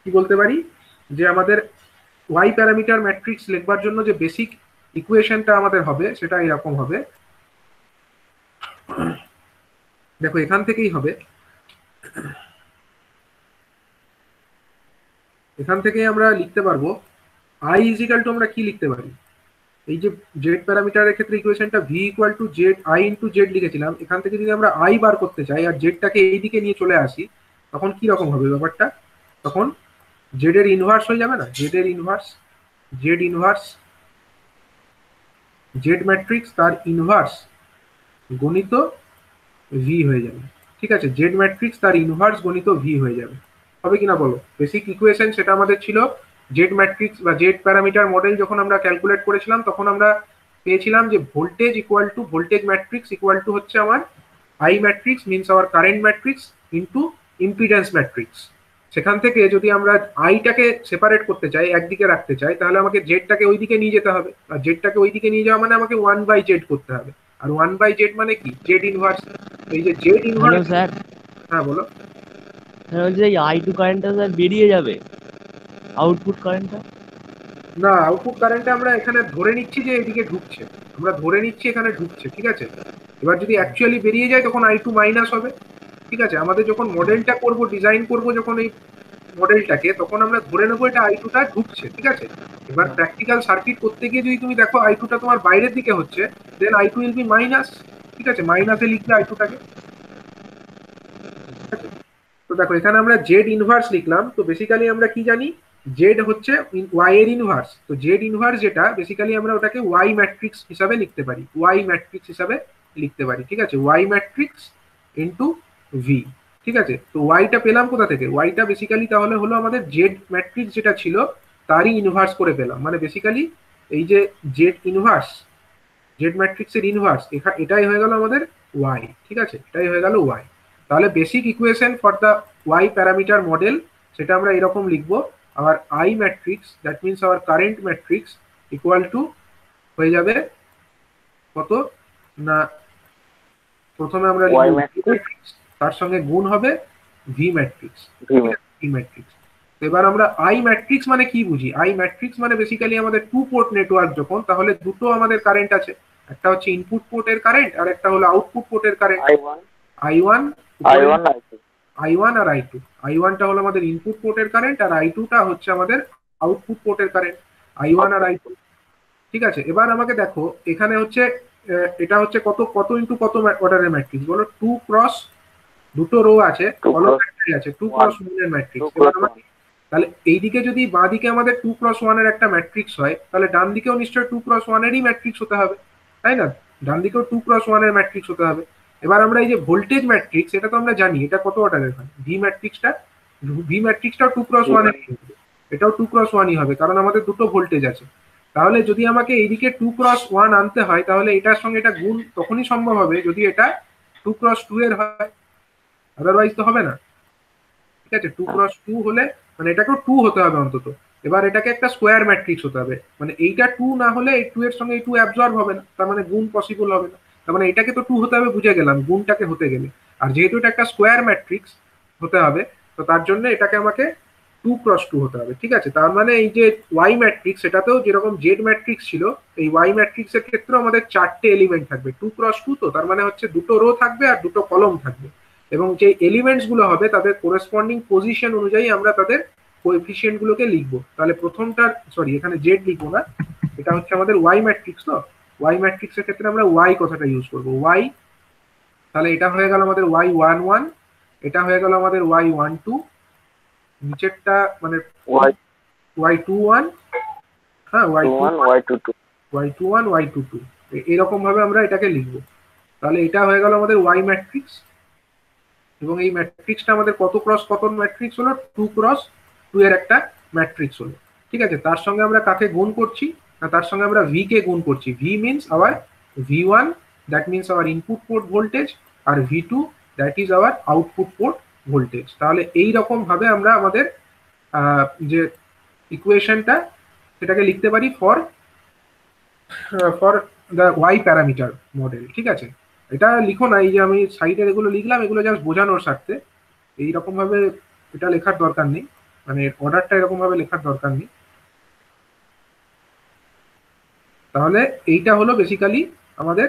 কি বলতে পারি যে আমাদের ওয়াই প্যারামিটার ম্যাট্রিক্স লিখবার জন্য যে বেসিক ইকুয়েশনটা আমাদের হবে সেটা এরকম হবে। দেখো এখান থেকেই হবে, এখান থেকেই আমরা লিখতে পারবো আই ইজিক্যাল টু, আমরা কি লিখতে পারি, এই যে জেড প্যারামিটারের ক্ষেত্রে ইকুয়েশনটা V equal to Z I into Z লিখেছিলাম, এখান থেকে যদি আমরা আই বার করতে চাই আর জেডটাকে এই দিকে নিয়ে চলে আসি, তখন কি রকম হবে ব্যাপারটা? তখন জেড এর ইনভার্স হয়ে যাবে না, জেড এর inverse, Z inverse, Z matrix তার ইনভার্স গণিত ভি হয়ে যাবে, ঠিক আছে। জেড ম্যাট্রিক্স তার ইনভার্স গণিত ভি হয়ে যাবে, হবে কিনা বলো? বেসিক ইকুয়েশন সেটা আমাদের ছিল জেড ম্যাট্রিক্স বা জেড প্যারামিটার মডেল। যখন আমরা ক্যালকুলেট করেছিলাম তখন আমরা পেয়েছিলাম যে voltage equal to voltage matrix equal to হচ্ছে আমার i matrix means our current matrix into impedance matrix. সেখান থেকে যদি আমরা আইটাকে সেপারেট করতে চাই, একদিকে রাখতে চাই, তাহলে আমাকে জেডটাকে ওইদিকে নিয়ে যেতে হবে, আর জেডটাকে ওইদিকে নিয়ে যাওয়া মানে আমাকে 1/z করতে হবে, আর 1/z মানে কি? Z inverse. এই যে জেড হ্যালো ইনভার্স, স্যার, হ্যাঁ বলো। স্যার বলছি এই আই টু কারেন্টটা স্যার বেরিয়ে যাবে, আউটপুট কারেন্টটা। না, আউটপুট কারেন্টটা আমরা এখানে ধরে নিচ্ছি যে এদিকে ঢুকছে, আমরা ধরে নিচ্ছি এখানে ঢুকছে, ঠিক আছে। এবার যদি অ্যাকচুয়ালি বেরিয়ে যায় তখন আই টু মাইনাস হবে, ঠিক আছে। আমাদের যখন মডেলটা করব, ডিজাইন করব যখন এই মডেলটাকে, তখন আমরা ধরে নেবো এটা আই টুটা ঢুকছে, ঠিক আছে। এবার প্র্যাকটিক্যাল সার্কিট করতে গিয়ে যদি তুমি দেখো আই টুটা তোমার বাইরের দিকে হচ্ছে, then i two will be minus, ঠিক আছে, মাইনাসে লিখবে আই টুটাকে। তো দেখো এখানে আমরা জেড ইনভার্স লিখলাম, তো বেসিক্যালি আমরা কি জানি, জেড হচ্ছে ওয়াই এর ইনভার্স। তো জেড ইনভার্স যেটা বেসিক্যালি আমরা ওটাকে ওয়াই ম্যাট্রিক্স হিসাবে লিখতে পারি, ওয়াই ম্যাট্রিক্স হিসাবে লিখতে পারি, ঠিক আছে, ওয়াই ম্যাট্রিক্স ইন্টু ভি, ঠিক আছে। তো ওয়াইটা পেলাম কোথা থেকে? ওয়াইটা বেসিক্যালি তাহলে হলো আমাদের জেড ম্যাট্রিক্স যেটা ছিল তারই ইনভার্স করে পেলাম, মানে বেসিক্যালি এই যে জেড ইনভার্স, জেড ম্যাট্রিক্সের ইনভার্স, এটাই হয়ে গেল আমাদের ওয়াই, ঠিক আছে, এটাই হয়ে গেল ওয়াই। তাহলে basic equation for the y parameter model সেটা আমরা এরকম লিখবো, our i matrix that means our current matrix equal to হয়ে যাবে কত না, প্রথমে আমরা ওয়াই লিখবো ম্যাট্রিক্স, তার সঙ্গে গুণ হবে V matrix, V V matrix. এবার আমরা আই ম্যাট্রিক্স মানে কি বুঝি? আই ম্যাট্রিক্স মানে বেসিক্যালি আমাদের টু পোর্ট নেটওয়ার্ক যখন, তাহলে দুটো আমাদের কারেন্ট আছে, একটা হচ্ছে ইনপুট পোর্টের কারেন্ট আর একটা হলো আউটপুট পোর্টের কারেন্ট। আই1, আই1, আই1, আই2। আই1 আর আই2, আই1টা হলো আমাদের ইনপুট পোর্টের কারেন্ট আর আই2টা হচ্ছে আমাদের আউটপুট পোর্টের কারেন্ট, আই1 আর আই2, ঠিক আছে। এবার আমাকে দেখো এখানে হচ্ছে এটা হচ্ছে কত কত ইন্টু কত অর্ডারের ম্যাট্রিক্স বলো? 2 ক্রস, দুটো রো আছে, কলম আছে, 2 ক্রস 1 এর ম্যাট্রিক্স। এবার আমাকে তাহলে এইদিকে যদি বাঁ দিকে আমাদের 2 ক্রস 1 এর একটা ম্যাট্রিক্স হয়, তাহলে ডান দিকেও নিশ্চয়ই 2 ক্রস 1 এরই ম্যাট্রিক্স হতে হবে, তাই না? ডান দিকেও 2 ক্রস 1 এর ম্যাট্রিক্স হতে হবে। এবার আমরা এই যে ভোল্টেজ ম্যাট্রিক্স, এটা তো আমরা জানি এটা কত অর্ডারের হয়, ভি ম্যাট্রিক্সটা, ভি ম্যাট্রিক্সটাও 2 ক্রস 1 এর হবে, এটাও 2 ক্রস 1ই হবে, কারণ আমাদের দুটো ভোল্টেজ আছে। তাহলে যদি আমাকে এইদিকে 2 ক্রস 1 আনতে হয়, তাহলে এটার সঙ্গে এটা গুণ তখনই সম্ভব হবে যদি এটা 2 ক্রস 2 এর হয়, আদারওয়াইজ তো হবে না, ঠিক আছে। 2 ক্রস 2 হলে মানে এটাকেও 2 হতে হবে অন্তত। এবার এটাকে একটা স্কোয়ার ম্যাট্রিক্স হতে হবে, মানে এইটা 2 না হলে এই 2 এর সঙ্গে এই 2 অ্যাবজর্ব হবে না, তার মানে গুণ পসিবল হবে না। তার মানে এটাকে তো 2 হতে হবে, বুঝে গেলাম, গুণটাকে হতে গেলে। আর যেহেতু এটা একটা স্কোয়ার ম্যাট্রিক্স হতে হবে, তো তার জন্য এটাকে আমাকে 2x2 হতে হবে। ঠিক আছে, তার মানে এই যে ওয়াই ম্যাট্রিক্স, এটাতেও যেরকম জেড ম্যাট্রিক্স ছিল, এই ওয়াই ম্যাট্রিক্স এর ক্ষেত্রেও আমাদের 4টে এলিমেন্ট থাকবে 2x2, তো তার মানে হচ্ছে দুটো রো থাকবে আর দুটো কলম থাকবে, এবং যে এলিমেন্টস গুলো হবে তাদের কোরেসপন্ডিং পজিশন অনুযায়ী আমরা তাদের কোএফিসিয়েন্ট গুলোকে লিখবো। তাহলে প্রথমটা, সরি এখানে জেড লিখবো না, এটা হচ্ছে আমাদের ওয়াই ম্যাট্রিক্স, তো ওয়াই ম্যাট্রিক্স এর ক্ষেত্রে আমরা ওয়াই কথাটা ইউজ করবো, ওয়াই। তাহলে এটা হয়ে গেল আমাদের y11, এটা হয়ে গেল আমাদের y12, নিচেরটা মানে y21, হ্যাঁ y21 y22, এরকম ভাবে আমরা এটাকে লিখবো। তাহলে এটা হয়ে গেল আমাদের y ম্যাট্রিক্স, এবং এই ম্যাট্রিক্সটা আমাদের কত ক্রস কত ম্যাট্রিক্স হলো, 2x2 এর একটা ম্যাট্রিক্স হলো। ঠিক আছে, তার সঙ্গে আমরা কাকে গুণ করছি না, তার সঙ্গে আমরা v কে গুণ করছি। v means our v1, that means our input port voltage, আর v2 that is our output port voltage. তাহলে এই রকম ভাবে আমরা আমাদের যে ইকুয়েশনটা সেটাকে লিখতে পারি for for the y parameter model. ঠিক আছে, এটা লিখো না, এই যে আমি সাইডে এগুলো লিখলাম, এগুলো জাস্ট বোঝানোর স্বার্থে, এইরকম ভাবে এটা লেখার দরকার নেই, মানে অর্ডারটা এরকম ভাবে লেখার দরকার নেই। তাহলে এইটা হলো বেসিক্যালি আমাদের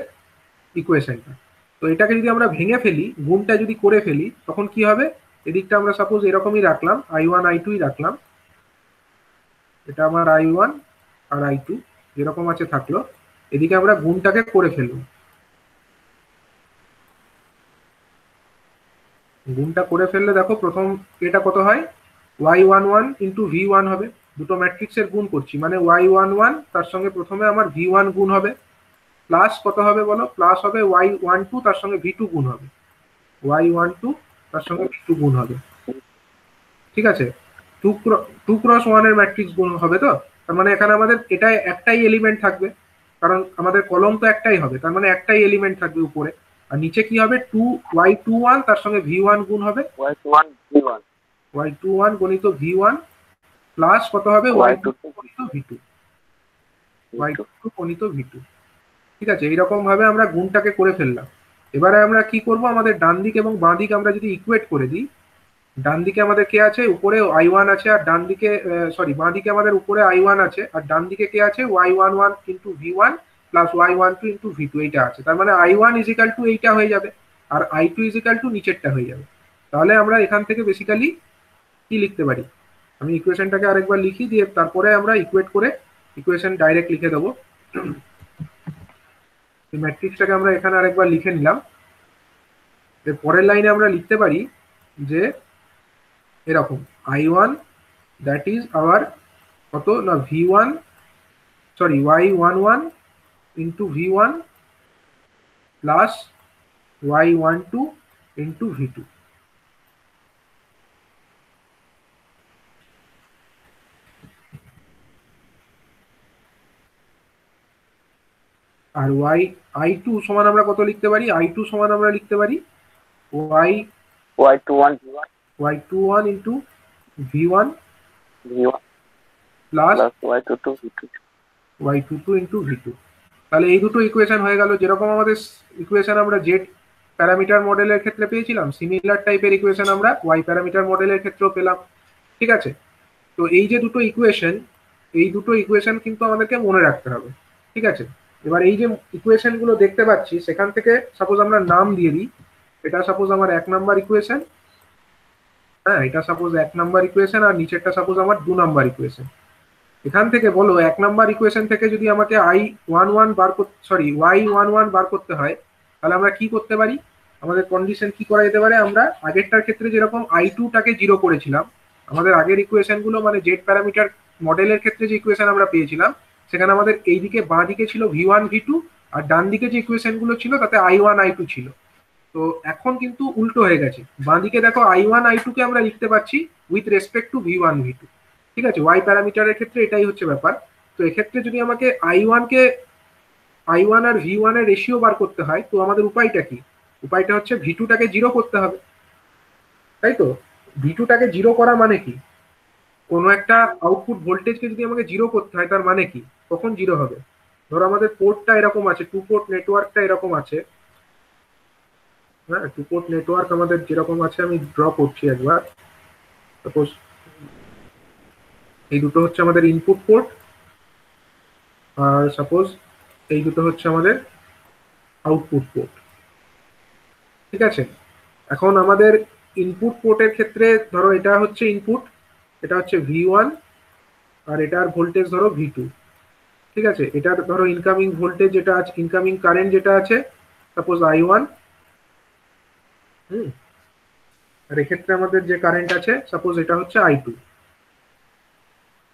ইকুয়েশনটা। তো এটাকে যদি আমরা ভেঙে ফেলি, গুণটা যদি করে ফেলি, তখন কি হবে, এদিকটা আমরা সাপোজ এরকমই রাখলাম, i1 i2 রাখলাম, এটা আমার i1 আর i2 যেরকম আছে থাকলো, এদিকে আমরা গুণটাকে করে ফেলবো। গুণটা করে ফেললে দেখো প্রথম এটা কত হয়, y11 ইন্টু v1 হবে, দুটো ম্যাট্রিক্সের গুণ করছি মানে y11 তার সঙ্গে প্রথমে আমার v1 গুণ হবে, প্লাস কত হবে বলো, প্লাস হবে y12 তার সঙ্গে v2 গুণ হবে, y12 তার সঙ্গে v2 গুণ হবে। ঠিক আছে, 2x1 এর ম্যাট্রিক্স গুণ হবে, তো তার মানে এখানে আমাদের এটাই একটাই এলিমেন্ট থাকবে, কারণ আমাদের কলম তো একটাই হবে, তার মানে একটাই এলিমেন্ট থাকবে উপরে, আর নিচে কি হবে, y21 তার সঙ্গে v1 গুণ হবে, y21 গণিত v1 প্লাস কত হবে y22 গণিত v2, y22 গণিত v2। ঠিক আছে, এইরকম ভাবে আমরা গুণটাকে করে ফেললাম। এবারে আমরা কি করব, আমাদের ডান দিক এবং বাঁ দিক আমরা যদি ইকুয়েট করে দিই, ডান দিকে আমাদের কে আছে, উপরে i1 আছে, আর ডান দিকে সরি বাঁ দিকে আমাদের উপরে i1 আছে, আর ডান দিকে কে আছে, y11 into v1 plus y12 into v2 এইটা আছে। তার মানে i1 ইজিক্যাল টু এইটা হয়ে যাবে, আর i2 ইজিক্যাল টু নিচেরটা হয়ে যাবে। তাহলে আমরা এখান থেকে বেসিক্যালি কি লিখতে পারি, আমি ইকুয়েশনটাকে আরেকবার লিখি, দিয়ে তারপরে আমরা ইকুয়েট করে ইকুয়েশন ডাইরেক্ট লিখে দেবো। এই ম্যাট্রিক্সটাকে আমরা এখানে আরেকবার লিখে নিলাম। এর পরের লাইনে আমরা লিখতে পারি যে এরকম i1 দ্যাট ইজ আওয়ার কত না v1, sorry y11 into v1 plus y12 into v2। আর i2 সমান আমরা কত লিখতে পারি, i2 সমান আমরা লিখতে পারি y21 into v1 plus y22 into v2। তাহলে এই দুটো ইকুয়েশন হয়ে গেল, যেরকম আমাদের ইকুয়েশন আমরা জেড প্যারামিটার মডেলের ক্ষেত্রে পেয়েছিলাম, সিমিলার টাইপের ইকুয়েশন আমরা ওয়াই প্যারামিটার মডেলের ক্ষেত্রেও পেলাম। ঠিক আছে, তো এই যে দুটো ইকুয়েশন, এই দুটো ইকুয়েশন কিন্তু আমাদেরকে মনে রাখতে হবে। ঠিক আছে, এবার এই যে ইকুয়েশন গুলো দেখতে পাচ্ছি, সেখান থেকে সাপোজ আমরা নাম দিয়ে দিই, এটা সাপোজ আমার 1 নাম্বার ইকুয়েশন, হ্যাঁ এটা সাপোজ 1 নাম্বার ইকুয়েশন, আর নিচেরটা সাপোজ আমার 2 নাম্বার ইকুয়েশন। এখান থেকে বলো 1 নাম্বার ইকুয়েশন থেকে যদি আমাকে i11 বার করতে, সরি y11 বার করতে হয়, তাহলে আমরা কি করতে পারি, আমাদের কন্ডিশন কি করা যেতে পারে, আমরা আগেরটার ক্ষেত্রে যেরকম i2 টাকে 0 করেছিলাম, আমাদের আগের ইকুয়েশন গুলো মানে জেড প্যারামিটার মডেলের ক্ষেত্রে যে ইকুয়েশন আমরা পেয়েছিলাম, সেখানে আমাদের এই দিকে বাঁ দিকে ছিল v1 v2, আর ডান দিকে যে ইকুয়েশন গুলো ছিল তাতে i1 i2 ছিল। তো এখন কিন্তু উল্টো হয়ে গেছে, বাঁ দিকে দেখো i1 i2 কে আমরা লিখতে পারছি with respect to v1 v2। ঠিক আছে, ওয়াই প্যারামিটারের ক্ষেত্রে এটাই হচ্ছে ব্যাপার। তো এক্ষেত্রে যদি আমাকে i1 আর v1 এর রেশিও বার করতে হয়, তো আমাদের উপায়টা কি, উপায়টা হচ্ছে v2 টাকে 0 করতে হবে, তাই তো। v2 টাকে 0 করা মানে কি, কোনো একটা আউটপুট ভোল্টেজকে যদি আমাকে 0 করতে হয়, তার মানে কি, কখন 0 হবে, ধরো আমাদের পোর্টটা এরকম আছে, 2 পোর্ট নেটওয়ার্কটা এরকম আছে, হ্যাঁ, টু পোর্ট নেটওয়ার্ক আমাদের যেরকম আছে, আমি ড্র করছি একবার। সাপোজ এই দুটো হচ্ছে আমাদের ইনপুট পোর্ট, আর সাপোজ এই দুটো হচ্ছে আমাদের আউটপুট পোর্ট। ঠিক আছে, এখন আমাদের ইনপুট পোর্টের ক্ষেত্রে ধরো এটা হচ্ছে ইনপুট, এটা হচ্ছে V1, আর এটার ভোল্টেজ ধরো V2। ঠিক আছে, এটার ধরো ইনকামিং ভোল্টেজ যেটা আছে, ইনকামিং কারেন্ট যেটা আছে সাপোজ I1। হুম, আর এক্ষেত্রে আমাদের যে কারেন্ট আছে সাপোজ এটা হচ্ছে I2।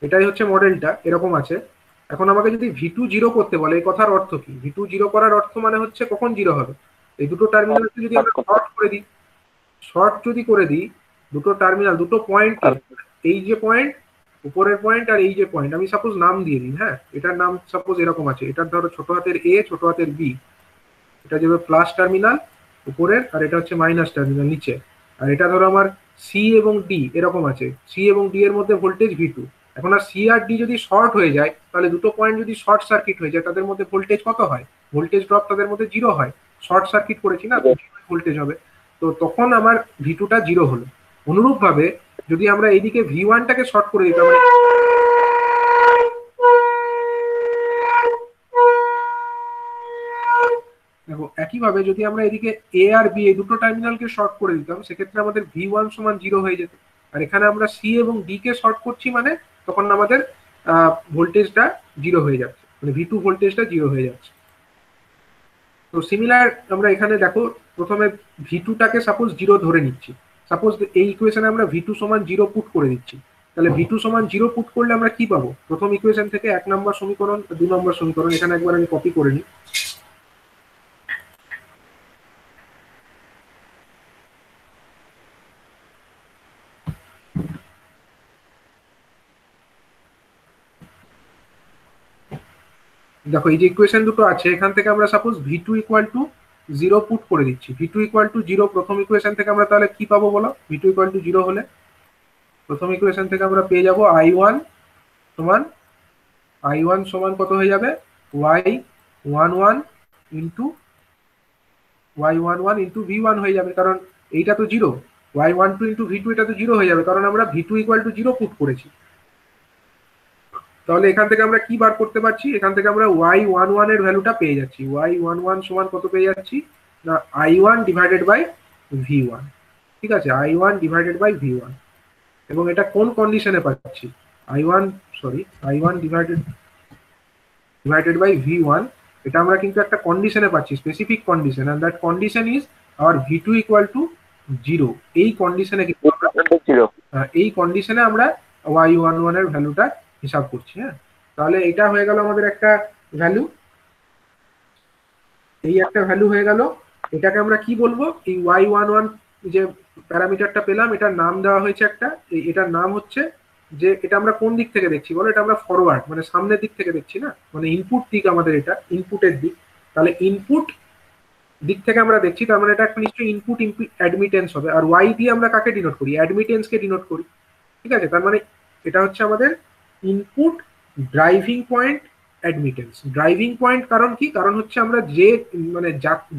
এটাই হচ্ছে মডেলটা, এরকম আছে। এখন আমাকে যদি V2 জিরো করতে বলে, এই কথার অর্থ কি? V2 জিরো করার অর্থ মানে হচ্ছে কখন জিরো হবে, এই দুটো টার্মিনালকে যদি আমরা শর্ট করে দিই, শর্ট যদি করে দিই দুটো টার্মিনাল, দুটো পয়েন্টকে, এই যে পয়েন্ট, উপরের পয়েন্ট আর এই যে পয়েন্ট, আমি সাপোজ নাম দিয়ে দিই। হ্যাঁ, এটার নাম সাপোজ এরকম আছে, এটার ধরো ছোট হাতের এ, ছোট হাতের বি, এটা যাবে প্লাস টার্মিনাল উপরের, আর এটা হচ্ছে মাইনাস টার্মিনাল নিচে। আর এটা ধরো আমার সি এবং ডি এরকম আছে, সি এবং ডি এর মধ্যে ভোল্টেজ V2। এখন আর সি আর ডি যদি শর্ট হয়ে যায়, তাহলে দুটো পয়েন্ট যদি শর্ট সার্কিট হয়ে যায়, তাদের মধ্যে ভোল্টেজ কত হয়? ভোল্টেজ ড্রপ তাদের মধ্যে জিরো হয়। শর্ট সার্কিট করেছি না, ভোল্টেজ হবে। তো তখন আমার V2টা জিরো হলো। অনুরূপ ভাবে যদি আমরা এইদিকে V1টাকে শর্ট করে দিতাম, মানে দেখো একইভাবে যদি আমরা এদিকে এ আর বি এই দুটো টার্মিনালকে শর্ট করে দিতাম, সেক্ষেত্রে আমাদের V1 সমান জিরো হয়ে যেত। আর এখানে আমরা সি এবং ডি কে শর্ট করছি, মানে তখন আমাদের ভোল্টেজটা জিরো হয়ে যাচ্ছে, মানে V2 ভোল্টেজটা জিরো হয়ে যাচ্ছে। তো সিমিলার আমরা এখানে দেখো, প্রথমে V2টাকে সাপোজ জিরো ধরে নিচ্ছি। সাপোজ এই ইকুয়েশনে আমরা V2 সমান জিরো পুট করে দিচ্ছি। তাহলে V2 সমান জিরো পুট করলে আমরা কি পাবো? প্রথম ইকুয়েশন থেকে 1 নম্বর সমীকরণ, 2 নম্বর সমীকরণ, এখানে একবার আমি কপি করে নিই। দেখো এই যে ইকুয়েশন দুটো আছে, এখান থেকে আমরা suppose V2 equal to zero put করে দিচ্ছি। V2 ইকুয়াল টু জিরো প্রথম ইকুয়েশন থেকে আমরা তাহলে কি পাবো বলো? V2 ইকুয়াল টু জিরো হলে প্রথম ইকুয়েশন থেকে আমরা পেয়ে যাবো I1 সমান, I1 সমান কত হয়ে যাবে? Y11 into Y11 into V1 হয়ে যাবে, কারণ এইটা তো জিরো। Y12 ইন্টু V2 এটা তো জিরো হয়ে যাবে, কারণ আমরা V2 equal to zero put করেছি। তাহলে এখান থেকে আমরা কি বার করতে পারছি? এখান থেকে আমরা Y11 এর ভ্যালুটা পেয়ে যাচ্ছি। Y11 সমান কত পেয়ে যাচ্ছি না, I1 ডিভাইডেড বাই V1। ঠিক আছে, I1 ডিভাইডেড বাই V1। এবং এটা কোন কন্ডিশনে পাচ্ছি? I1, sorry, I1 divided by V1, এটা আমরা কিন্তু একটা কন্ডিশনে পাচ্ছি, specific condition, and that condition is our V2 equal to zero. এই কন্ডিশনে কিন্তু আমরা, এই কন্ডিশনে আমরা Y11 এর ভ্যালুটা হিসাব করছি। হ্যাঁ, তাহলে এটা হয়ে গেল আমাদের একটা ভ্যালু, এই একটা ভ্যালু হয়ে গেল। এটাকে আমরা কি বলবো? এই Y11 যে প্যারামিটারটা পেলাম, এটার নাম দেওয়া হয়েছে একটা, এটার নাম হচ্ছে, যে এটা আমরা কোন দিক থেকে দেখছি বলো? এটা আমরা ফরওয়ার্ড মানে সামনের দিক থেকে দেখছি না, মানে ইনপুট দিক আমাদের, এটা ইনপুটের দিক। তাহলে ইনপুট দিক থেকে আমরা দেখছি, তার মানে এটা একটা নিশ্চয়ই ইনপুট অ্যাডমিটেন্স হবে। আর ওয়াই দিয়ে আমরা কাকে ডিনোট করি? অ্যাডমিটেন্সকে ডিনোট করি। ঠিক আছে, তার মানে এটা হচ্ছে আমাদের input driving point admittance. Driving point কারণ কি? কারণ হচ্ছে আমরা যে মানে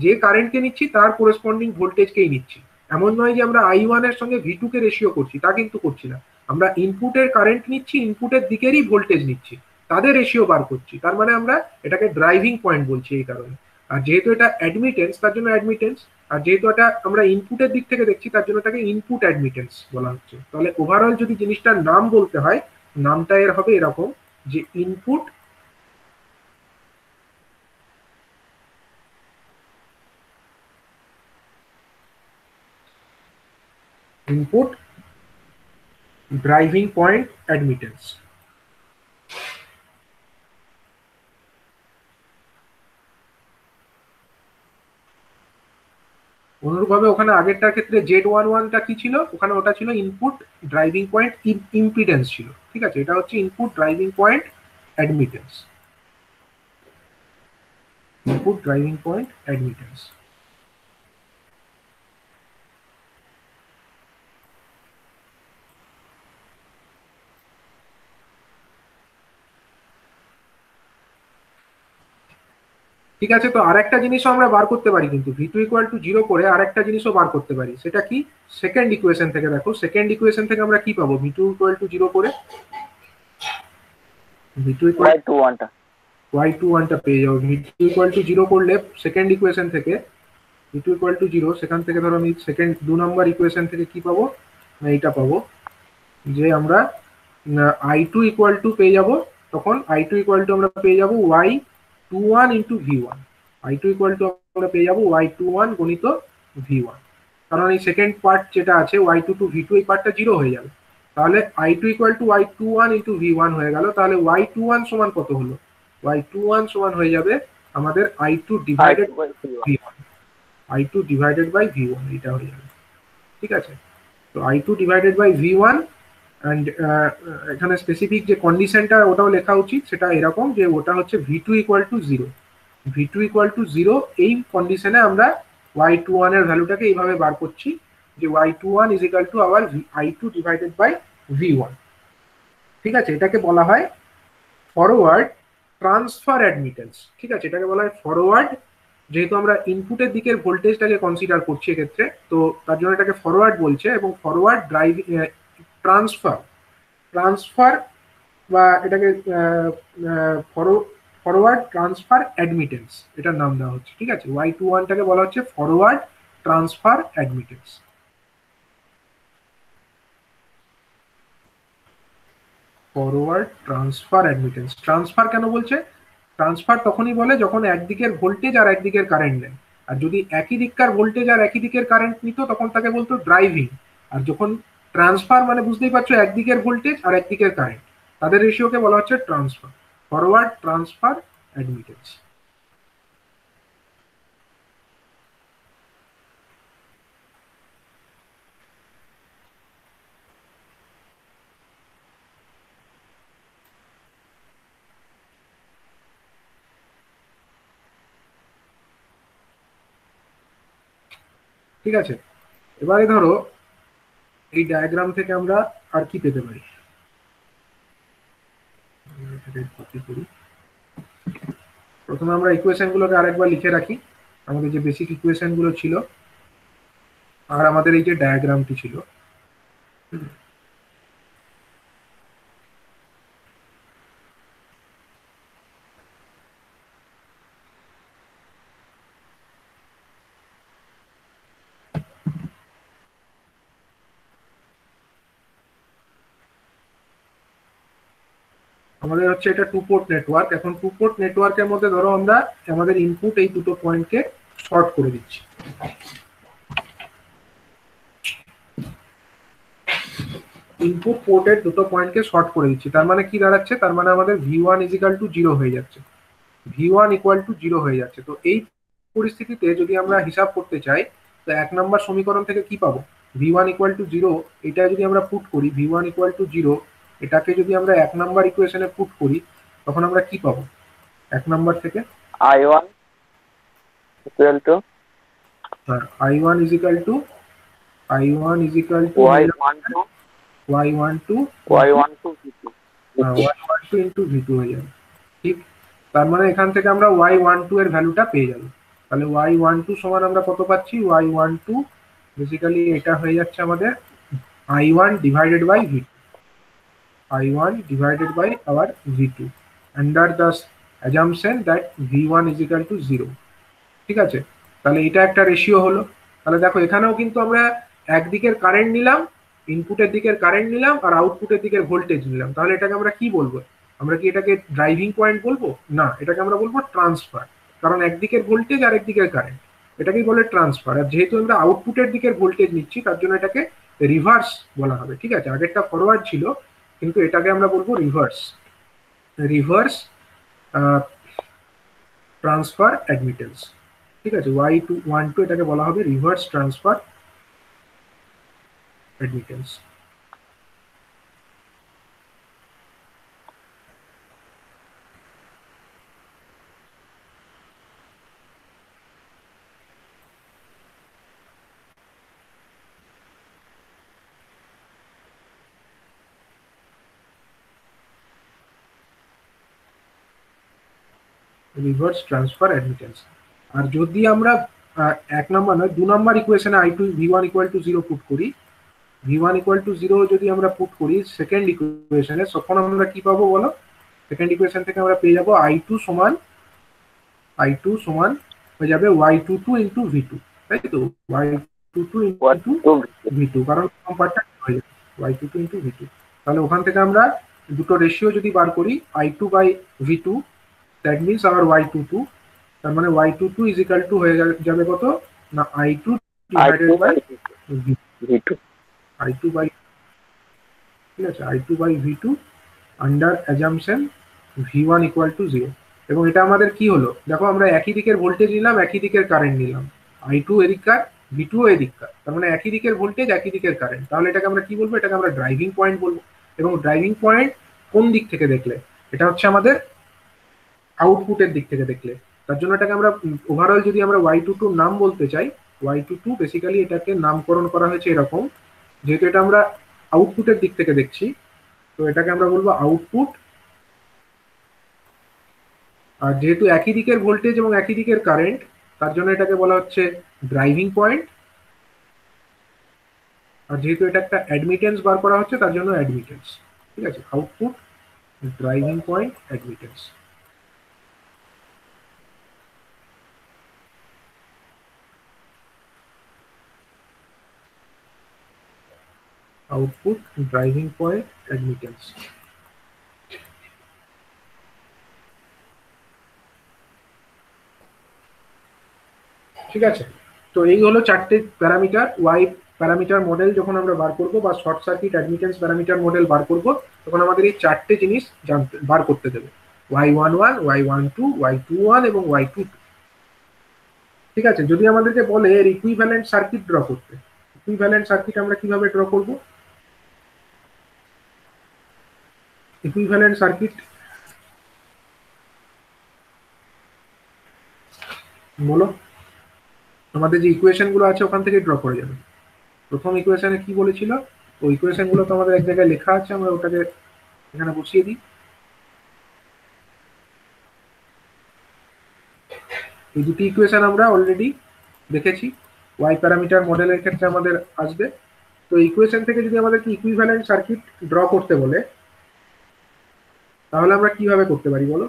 যে কারেন্টকে নিচ্ছি তার কোরেসপন্ডিং ভোল্টেজকেই নিচ্ছি। এমন নয় যে আমরা I1 এর সঙ্গে V2 কে রেশিও করছি, তা কিন্তু করছি না। আমরা ইনপুটের কারেন্ট নিচ্ছি, ইনপুটের দিকেরই ভোল্টেজ নিচ্ছি, তাদের রেশিও বার করছি। তার মানে আমরা এটাকে ড্রাইভিং পয়েন্ট বলছি এই কারণে। আর যেহেতু এটা অ্যাডমিটেন্স, তার জন্য অ্যাডমিটেন্স। আর যেহেতু এটা আমরা ইনপুটের দিক থেকে দেখছি, তার জন্য এটাকে ইনপুট অ্যাডমিটেন্স বলা হচ্ছে। তাহলে ওভারঅল যদি জিনিসটার নাম বলতে হয়, নামটা এর হবে এরকম, যে input input driving point admittance. অনুরূপভাবে ওখানে আগেরটার ক্ষেত্রে Z11টা কি ছিল? ওখানে ওটা ছিল ইনপুট ড্রাইভিং পয়েন্ট ইম্পিডেন্স ছিল। ঠিক আছে, এটা হচ্ছে input driving point admittance, input driving point admittance. ঠিক আছে, তো আরেকটা জিনিসও আমরা বার করতে পারি, কিন্তু v two equal to zero করে আরেকটা জিনিসও বার করতে পারি। সেটা কি? সেকেন্ড ইকুয়েশন থেকে দেখো, সেকেন্ড ইকুয়েশন থেকে আমরা কি পাবো? V two equal to zero করে ভি টু ইকুয়াল y21টা ওয়াই টু ওয়ানটা পেয়ে যাবো। V two equal to zero করলে সেকেন্ড ইকুয়েশন থেকে V two equal to zero, সেখান থেকে ধরো আমি সেকেন্ড 2 নম্বর ইকুয়েশন থেকে কি পাবো না এইটা পাবো, যে আমরা i2 ইকুয়াল টু পেয়ে যাব, তখন i2 ইকুয়াল টু আমরা পেয়ে যাব y21 into v1। i2 equal to আমরা পেয়ে যাব y21 গণিত v1, কারণ এই সেকেন্ড পার্ট যেটা আছে y2 টু v2 এই পার্টটা জিরো হয়ে যাবে। তাহলে i2 equal to y21 into v1 হয়ে গেল। তাহলে y21 সমান কত হলো? y21 সমান হয়ে যাবে আমাদের i2 divided i2/v1 v1, i2 divided by v1 এটা হয়ে যাবে। ঠিক আছে, তো i2 divided by v1, and এখানে স্পেসিফিক যে কন্ডিশনটা ওটাও লেখা উচিত, সেটা এরকম যে ওটা হচ্ছে v2 equal to zero. v2 equal to zero এই কন্ডিশনে আমরা y21 এর ভ্যালুটাকে এইভাবে বার করছি যে y21 is equal to our i2 divided by v1। ঠিক আছে, এটাকে বলা হয় ফরওয়ার্ড ট্রান্সফার অ্যাডমিটেন্স। ঠিক আছে, এটাকে বলা হয় ফরওয়ার্ড, যেহেতু আমরা ইনপুটের দিকের ভোল্টেজটাকে কনসিডার করছি এক্ষেত্রে, তো তার জন্য এটাকে ফরওয়ার্ড বলছে। এবং ফরওয়ার্ড ড্রাইভ ট্রান্সফার ট্রান্সফার বা এটাকে ফরওয়ার্ড ট্রান্সফার অ্যাডমিটেন্স এটার নাম দেওয়া হচ্ছে। ঠিক আছে, y21টাকে বলা হচ্ছে forward transfer admittance. Forward transfer admittance. Transfer কেন বলছে? ট্রান্সফার তখনই বলে যখন একদিকের ভোল্টেজ আর একদিকের কারেন্ট নেয়। আর যদি একই দিককার ভোল্টেজ আর একই দিকের কারেন্ট নিত তখন তাকে বলতো ড্রাইভিং। আর যখন ট্রান্সফার মানে বুঝতেই পারছো একদিকের ভোল্টেজ আর একদিকের কারেন্ট, তাদের রেশিওকে বলা হচ্ছে ট্রান্সফার, ফরওয়ার্ড ট্রান্সফার অ্যাডমিটেন্স। ঠিক আছে, এবারে ধরো এই ডায়াগ্রাম থেকে আমরা আর কি পেতে পারি? কপি করি, প্রথমে আমরা ইকুয়েশন গুলোকে আরেকবার লিখে রাখি, আমাদের যে বেসিক ইকুয়েশন গুলো ছিল আর আমাদের এই যে ডায়াগ্রামটি ছিল। আমাদের হচ্ছে এটা টু পোর্ট নেটওয়ার্ক। এখন টু পোর্ট নেটওয়ার্কের মধ্যে ধরো আমরা আমাদের ইনপুট এই দুটো পয়েন্টকে শর্ট করে দিচ্ছি। ইনপুট পোর্টের দুটো পয়েন্টকে শর্ট করে দিচ্ছি, তার মানে কি দাঁড়াচ্ছে? তার মানে আমাদের v1 ইজিক্যাল টু জিরো হয়ে যাচ্ছে, v1 ইকুয়াল টু জিরো হয়ে যাচ্ছে। তো এই পরিস্থিতিতে যদি আমরা হিসাব করতে চাই, তো 1 নম্বর সমীকরণ থেকে কি পাবো? v1 ইকুয়াল টু জিরো, এটা যদি আমরা পুট করি v1 ইকুয়াল টু জিরো, এটাকে যদি আমরা 1 নম্বর ইকুয়েশনে পুট করি তখন আমরা কি পাবো 1 নম্বর থেকে? i1 equal to i1 is equal to y12 y12 y12 y12 into v2 হয়ে যাবে। ঠিক, তার মানে এখান থেকে আমরা y12 এর ভ্যালুটা পেয়ে যাবো। তাহলে y12 সমান আমরা কত পাচ্ছি? y12 বেসিক্যালি এটা হয়ে যাচ্ছে আমাদের i1 divided by v2, i1 divided by our v2 under the assumption that v1 is equal to 0। ঠিক আছে, তাহলে এটা একটা রেশিও হলো। তাহলে দেখো এখানেও কিন্তু আমরা একদিকের কারেন্ট নিলাম, ইনপুটের দিকের কারেন্ট নিলাম আর আউটপুটের দিকের ভোল্টেজ নিলাম। তাহলে এটাকে আমরা কি বলবো? আমরা কি এটাকে ড্রাইভিং পয়েন্ট বলবো? না, এটাকে আমরা বলবো ট্রান্সফার, কারণ একদিকের ভোল্টেজ আর একদিকের কারেন্ট, এটাকেই বলে ট্রান্সফার। আর যেহেতু আমরা আউটপুটের দিকের ভোল্টেজ নিচ্ছি তার জন্য এটাকে রিভার্স বলা হবে। ঠিক আছে, আগেরটা ফরওয়ার্ড ছিল কিন্তু এটাকে আমরা বলবো রিভার্স, রিভার্স ট্রান্সফার অ্যাডমিটেন্স। ঠিক আছে, y12 এটাকে বলা হবে reverse transfer admittance. Reverse transfer admittance. আর যদি আমরা 1 নম্বর নয় 2 নম্বর ইকুয়েশনে I2 V1 = 0 পুট করি, V1 = 0 যদি আমরা পুট করি সেকেন্ড ইকুয়েশনে, তখন আমরা কি পাবো বলো? সেকেন্ড ইকুয়েশন থেকে আমরা পেয়ে যাবো I2 সমান হয়ে যাবে Y22 ইন্টু V2, তাই তো? Y22 ইন্টু V2, কারণ পার্টটা হয়ে যাবে Y22 ইন্টু V2। তাহলে ওখান থেকে আমরা দুটো রেশিও যদি বার করি I2/V2, দ্যাট মিনস আবার Y22, তার মানে Y22 = হয়ে যাবে কত না I2 divided by V2 I2 by, ঠিক আছে, I2/V2 আন্ডার অ্যাজাম্পশন V1 = 0। এবং এটা আমাদের কি হলো দেখো, আমরা একই দিকের ভোল্টেজ নিলাম, একই দিকের কারেন্ট নিলাম, I2 এদিককার, V2 এদিককার, তার মানে একই দিকের ভোল্টেজ একই দিকের কারেন্ট। তাহলে এটাকে আমরা কি বলবো? এটাকে আমরা ড্রাইভিং পয়েন্ট বলবো। এবং ড্রাইভিং পয়েন্ট কোন দিক থেকে দেখলে? এটা হচ্ছে আমাদের আউটপুটের দিক থেকে দেখলে। তার জন্য এটাকে আমরা ওভারঅল যদি আমরা Y22 নাম বলতে চাই, Y22 বেসিক্যালি এটাকে নামকরণ করা হয়েছে এরকম, যেহেতু এটা আমরা আউটপুটের দিক থেকে দেখছি, তো এটাকে আমরা বলবো আউটপুট। আর যেহেতু একই দিকের ভোল্টেজ এবং একই দিকের কারেন্ট, তার জন্য এটাকে বলা হচ্ছে ড্রাইভিং পয়েন্ট। আর যেহেতু এটা একটা অ্যাডমিটেন্স বার করা হচ্ছে, তার জন্য অ্যাডমিটেন্স। ঠিক আছে, output, driving point, admittance. Output, driving point, admittance. ঠিক আছে, তো এই হলো চারটে প্যারামিটার। ওয়াই প্যারামিটার মডেল যখন আমরা বার করব বা short circuit admittance parameter model বার করব, তখন আমাদের এই চারটে জিনিস বার করতে দেবে, Y11, Y12, Y21 এবং Y22। ঠিক আছে, যদি আমাদেরকে বলে এর ইকুইভ্যালেন্ট সার্কিট ড্র করতে, ইকুইভ্যালেন্ট সার্কিট আমরা কিভাবে ড্র করব? ইকুইভ্যালেন্ট সার্কিট বলো, আমাদের যে ইকুয়েশন গুলো আছে ওখান থেকে ড্র করে যাবে। প্রথম ইকুয়েশনে কি বলেছিল? ওই ইকুয়েশন গুলো তো আমাদের এক জায়গায় লেখা আছে, আমরা ওটাকে এখানে বসিয়ে দিই। এই দুটি ইকুয়েশন আমরা অলরেডি দেখেছি, ওয়াই প্যারামিটার মডেলের ক্ষেত্রে আমাদের আসবে। তো ইকুয়েশন থেকে যদি আমাদেরকে ইকুইভ্যালেন্ট সার্কিট ড্র করতে বলে, তাহলে আমরা কিভাবে করতে পারি বলো?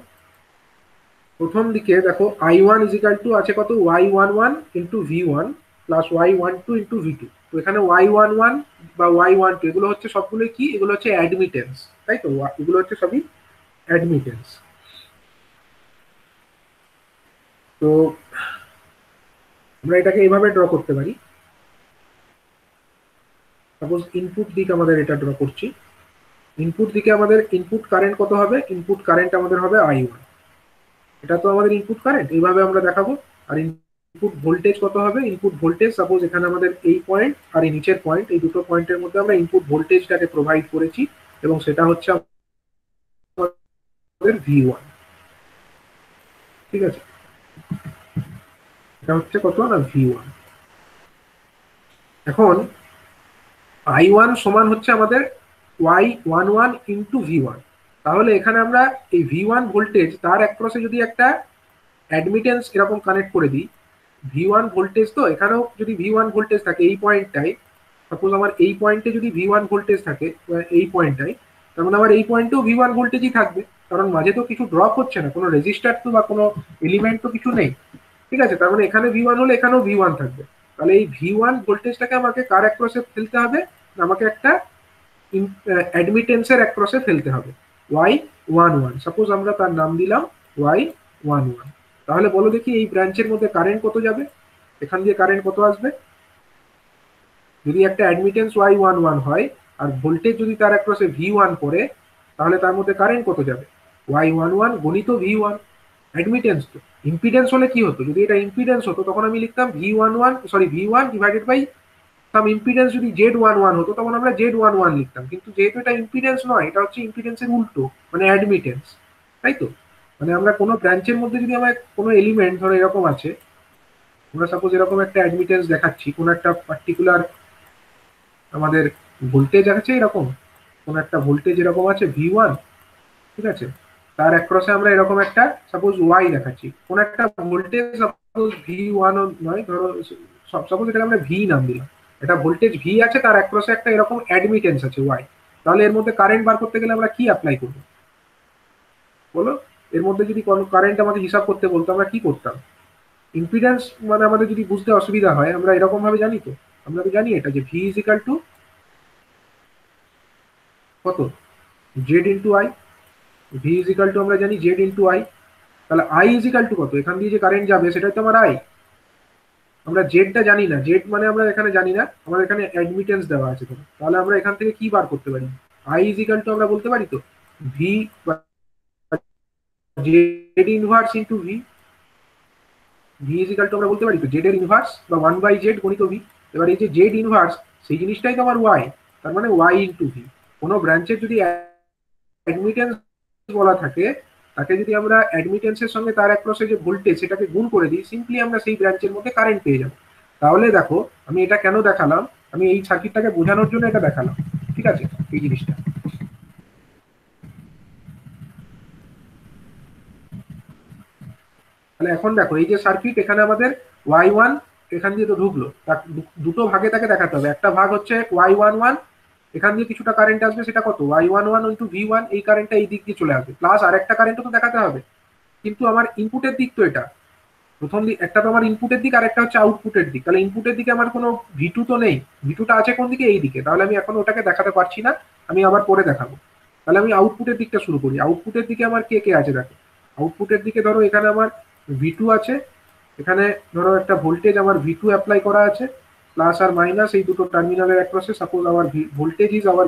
প্রথম দিকে দেখো I1 = আছে কত? Y11 into V1 plus Y12 into V2। তো এখানে Y11 বা Y12 এগুলো হচ্ছে সবগুলো কি? এগুলো হচ্ছে অ্যাডমিটেন্স, তাই তো? এগুলো হচ্ছে সবই অ্যাডমিটেন্স। তো আমরা এটাকে এইভাবে ড্র করতে পারি। সাপোজ ইনপুট দিক আমাদের এটা ড্র করছি, ইনপুট দিকে আমাদের ইনপুট কারেন্ট কত হবে? ইনপুট কারেন্ট আমাদের হবে I1, এটা তো আমাদের ইনপুট কারেন্ট, এইভাবে আমরা দেখাবো। আর ইনপুট ভোল্টেজ কত হবে? ইনপুট ভোল্টেজ সাপোজ এখানে আমাদের এই পয়েন্ট আর এই নিচের পয়েন্ট, এই দুটো পয়েন্টের মধ্যে আমরা ইনপুট ভোল্টেজটাকে প্রোভাইড করেছি, এবং সেটা হচ্ছে আমাদের V1। ঠিক আছে, এটা হচ্ছে কত না V1। এখন I1 সমান হচ্ছে আমাদের Y11 ইন্টু V1। তাহলে এখানে আমরা এই V1 ভোল্টেজ, তার অ্যাক্রসে যদি একটা অ্যাডমিটেন্স এরকম কানেক্ট করে দিই, V1 ভোল্টেজ, তো এখানেও যদি V1 ভোল্টেজ থাকে এই পয়েন্টটায়, সাপোজ আমার এই পয়েন্টে যদি V1 ভোল্টেজ থাকে এই পয়েন্টটায়, তার মানে আমার এই পয়েন্টেও V1 ভোল্টেজই থাকবে, কারণ মাঝে তো কিছু ড্রপ হচ্ছে না, কোনো রেজিস্টার তো বা কোনো এলিমেন্ট তো কিছু নেই। ঠিক আছে, তার মানে এখানে V1 হলে এখানেও V1 থাকবে। তাহলে এই V1 ভোল্টেজটাকে আমাকে কার অ্যাক্রসে ফেলতে হবে? আমাকে একটা অ্যাডমিটেন্সের অ্যাক্রসে ফেলতে হবে, Y11। সাপোজ আমরা তার নাম দিলাম Y11। তাহলে বলো দেখি এই ব্রাঞ্চের মধ্যে কারেন্ট কত যাবে? এখান দিয়ে কারেন্ট কত আসবে? যদি একটা অ্যাডমিটেন্স Y11 হয় আর ভোল্টেজ যদি তার অ্যাক্রসে V1 পড়ে, তাহলে তার মধ্যে কারেন্ট কত যাবে? Y11 গণিত V1, অ্যাডমিটেন্স তো। ইম্পিডেন্স হলে কি হতো? যদি এটা ইম্পিডেন্স হতো তখন আমি লিখতাম V1 divided by some impedance. যদি Z11 হতো তখন আমরা Z11 লিখতাম, কিন্তু যেহেতু এটা ইম্পিডেন্স নয়, এটা হচ্ছে ইম্পিডেন্সের উল্টো, মানে অ্যাডমিটেন্স, তাই তো? মানে আমরা কোনো ব্রাঞ্চের মধ্যে যদি আমার কোনো এলিমেন্ট ধরো এরকম আছে, আমরা সাপোজ এরকম একটা অ্যাডমিটেন্স দেখাচ্ছি, কোনো একটা পার্টিকুলার আমাদের ভোল্টেজ আছে এরকম, কোনো একটা ভোল্টেজ এরকম আছে V1, ঠিক আছে? তার অ্যাক্রসে আমরা এরকম একটা সাপোজ ওয়াই দেখাচ্ছি, কোন একটা ভোল্টেজ সাপোজ V1 নয়, ধরো সাপোজ এটাকে আমরা ভি নাম দিলাম, এটা ভোল্টেজ ভি আছে, তার অ্যাক্রসে একটা এরকম অ্যাডমিটেন্স আছে ওয়াই। তাহলে এর মধ্যে কারেন্ট বার করতে গেলে আমরা কি অ্যাপ্লাই করব বলো? এর মধ্যে যদি কোনো কারেন্ট আমাকে হিসাব করতে বলতো আমরা কি করতাম? ইম্পিডেন্স মানে আমাদের যদি বুঝতে অসুবিধা হয় আমরা এরকম ভাবে জানি, তো আমরা তো জানি এটা যে ভি ইজ ইকাল টু কত, Z into I. V is equal to আমরা জানি জেড ইন্টু আই। তাহলে আই ইজ ইকাল টু কত, এখান দিয়ে যে কারেন্ট যাবে সেটাই তো আমার আই। আমরা জেডটা জানি না, জেড মানে আমরা এখানে জানি না, আমাদের এখানে অ্যাডমিটেন্স দেওয়া আছে তো, তাহলে আমরা এখান থেকে কি বার করতে পারি? আই ইজ ইকাল টু আমরা বলতে পারি তো V Z inverse into V. V is equal to আমরা বলতে পারি তো জেড এর ইনভার্স বা 1/z গণিত ভি। এবার এই যে জেড ইনভার্স সেই জিনিসটাই তো আমার ওয়াই, তার মানে ওয়াই ইন্টু ভি। কোনো ব্রাঞ্চের যদি অ্যাডমিটেন্স বলা থাকে, তাকে যদি আমরা অ্যাডমিটেন্সের সঙ্গে তার অ্যাক্রসে যে ভোল্টেজ সেটাকে গুণ করে দিই, সিম্পলি আমরা সেই ব্রাঞ্চের মধ্যে কারেন্ট পেয়ে যাবো। তাহলে দেখো আমি এটা কেন দেখালাম, আমি এই সার্কিটটাকে বোঝানোর জন্য এটা দেখালাম, ঠিক আছে এই জিনিসটা। তাহলে এখন দেখো এই যে সার্কিট, এখানে আমাদের y1 এখান দিয়ে তো ঢুকলো, দুটো ভাগে তাকে দেখাতে হবে। একটা ভাগ হচ্ছে y11, এখান দিয়ে কিছুটা কারেন্ট আসবে, সেটা কত y11 ইন্টু v1, এই কারেন্টটা এই দিক দিয়ে চলে আসবে, প্লাস আরেকটা কারেন্টও তো দেখাতে হবে। কিন্তু আমার ইনপুটের দিক তো এটা, প্রথম দিক একটা তো আমার ইনপুটের দিক আর একটা হচ্ছে আউটপুটের দিক। তাহলে ইনপুটের দিকে আমার কোনো V2 তো নেই, V2টা আছে কোন দিকে, এই দিকে। তাহলে আমি এখন ওটাকে দেখাতে পারছি না, আমি আবার পরে দেখাবো। তাহলে আমি আউটপুটের দিকটা শুরু করি। আউটপুটের দিকে আমার কে কে আছে দেখো। আউটপুটের দিকে ধরো এখানে আমার V2 আছে, এখানে ধরো একটা ভোল্টেজ আমার V2 অ্যাপ্লাই করা আছে, প্লাস আর মাইনাস এই দুটো টার্মিনালের অ্যাক্রসে suppose our voltage is our,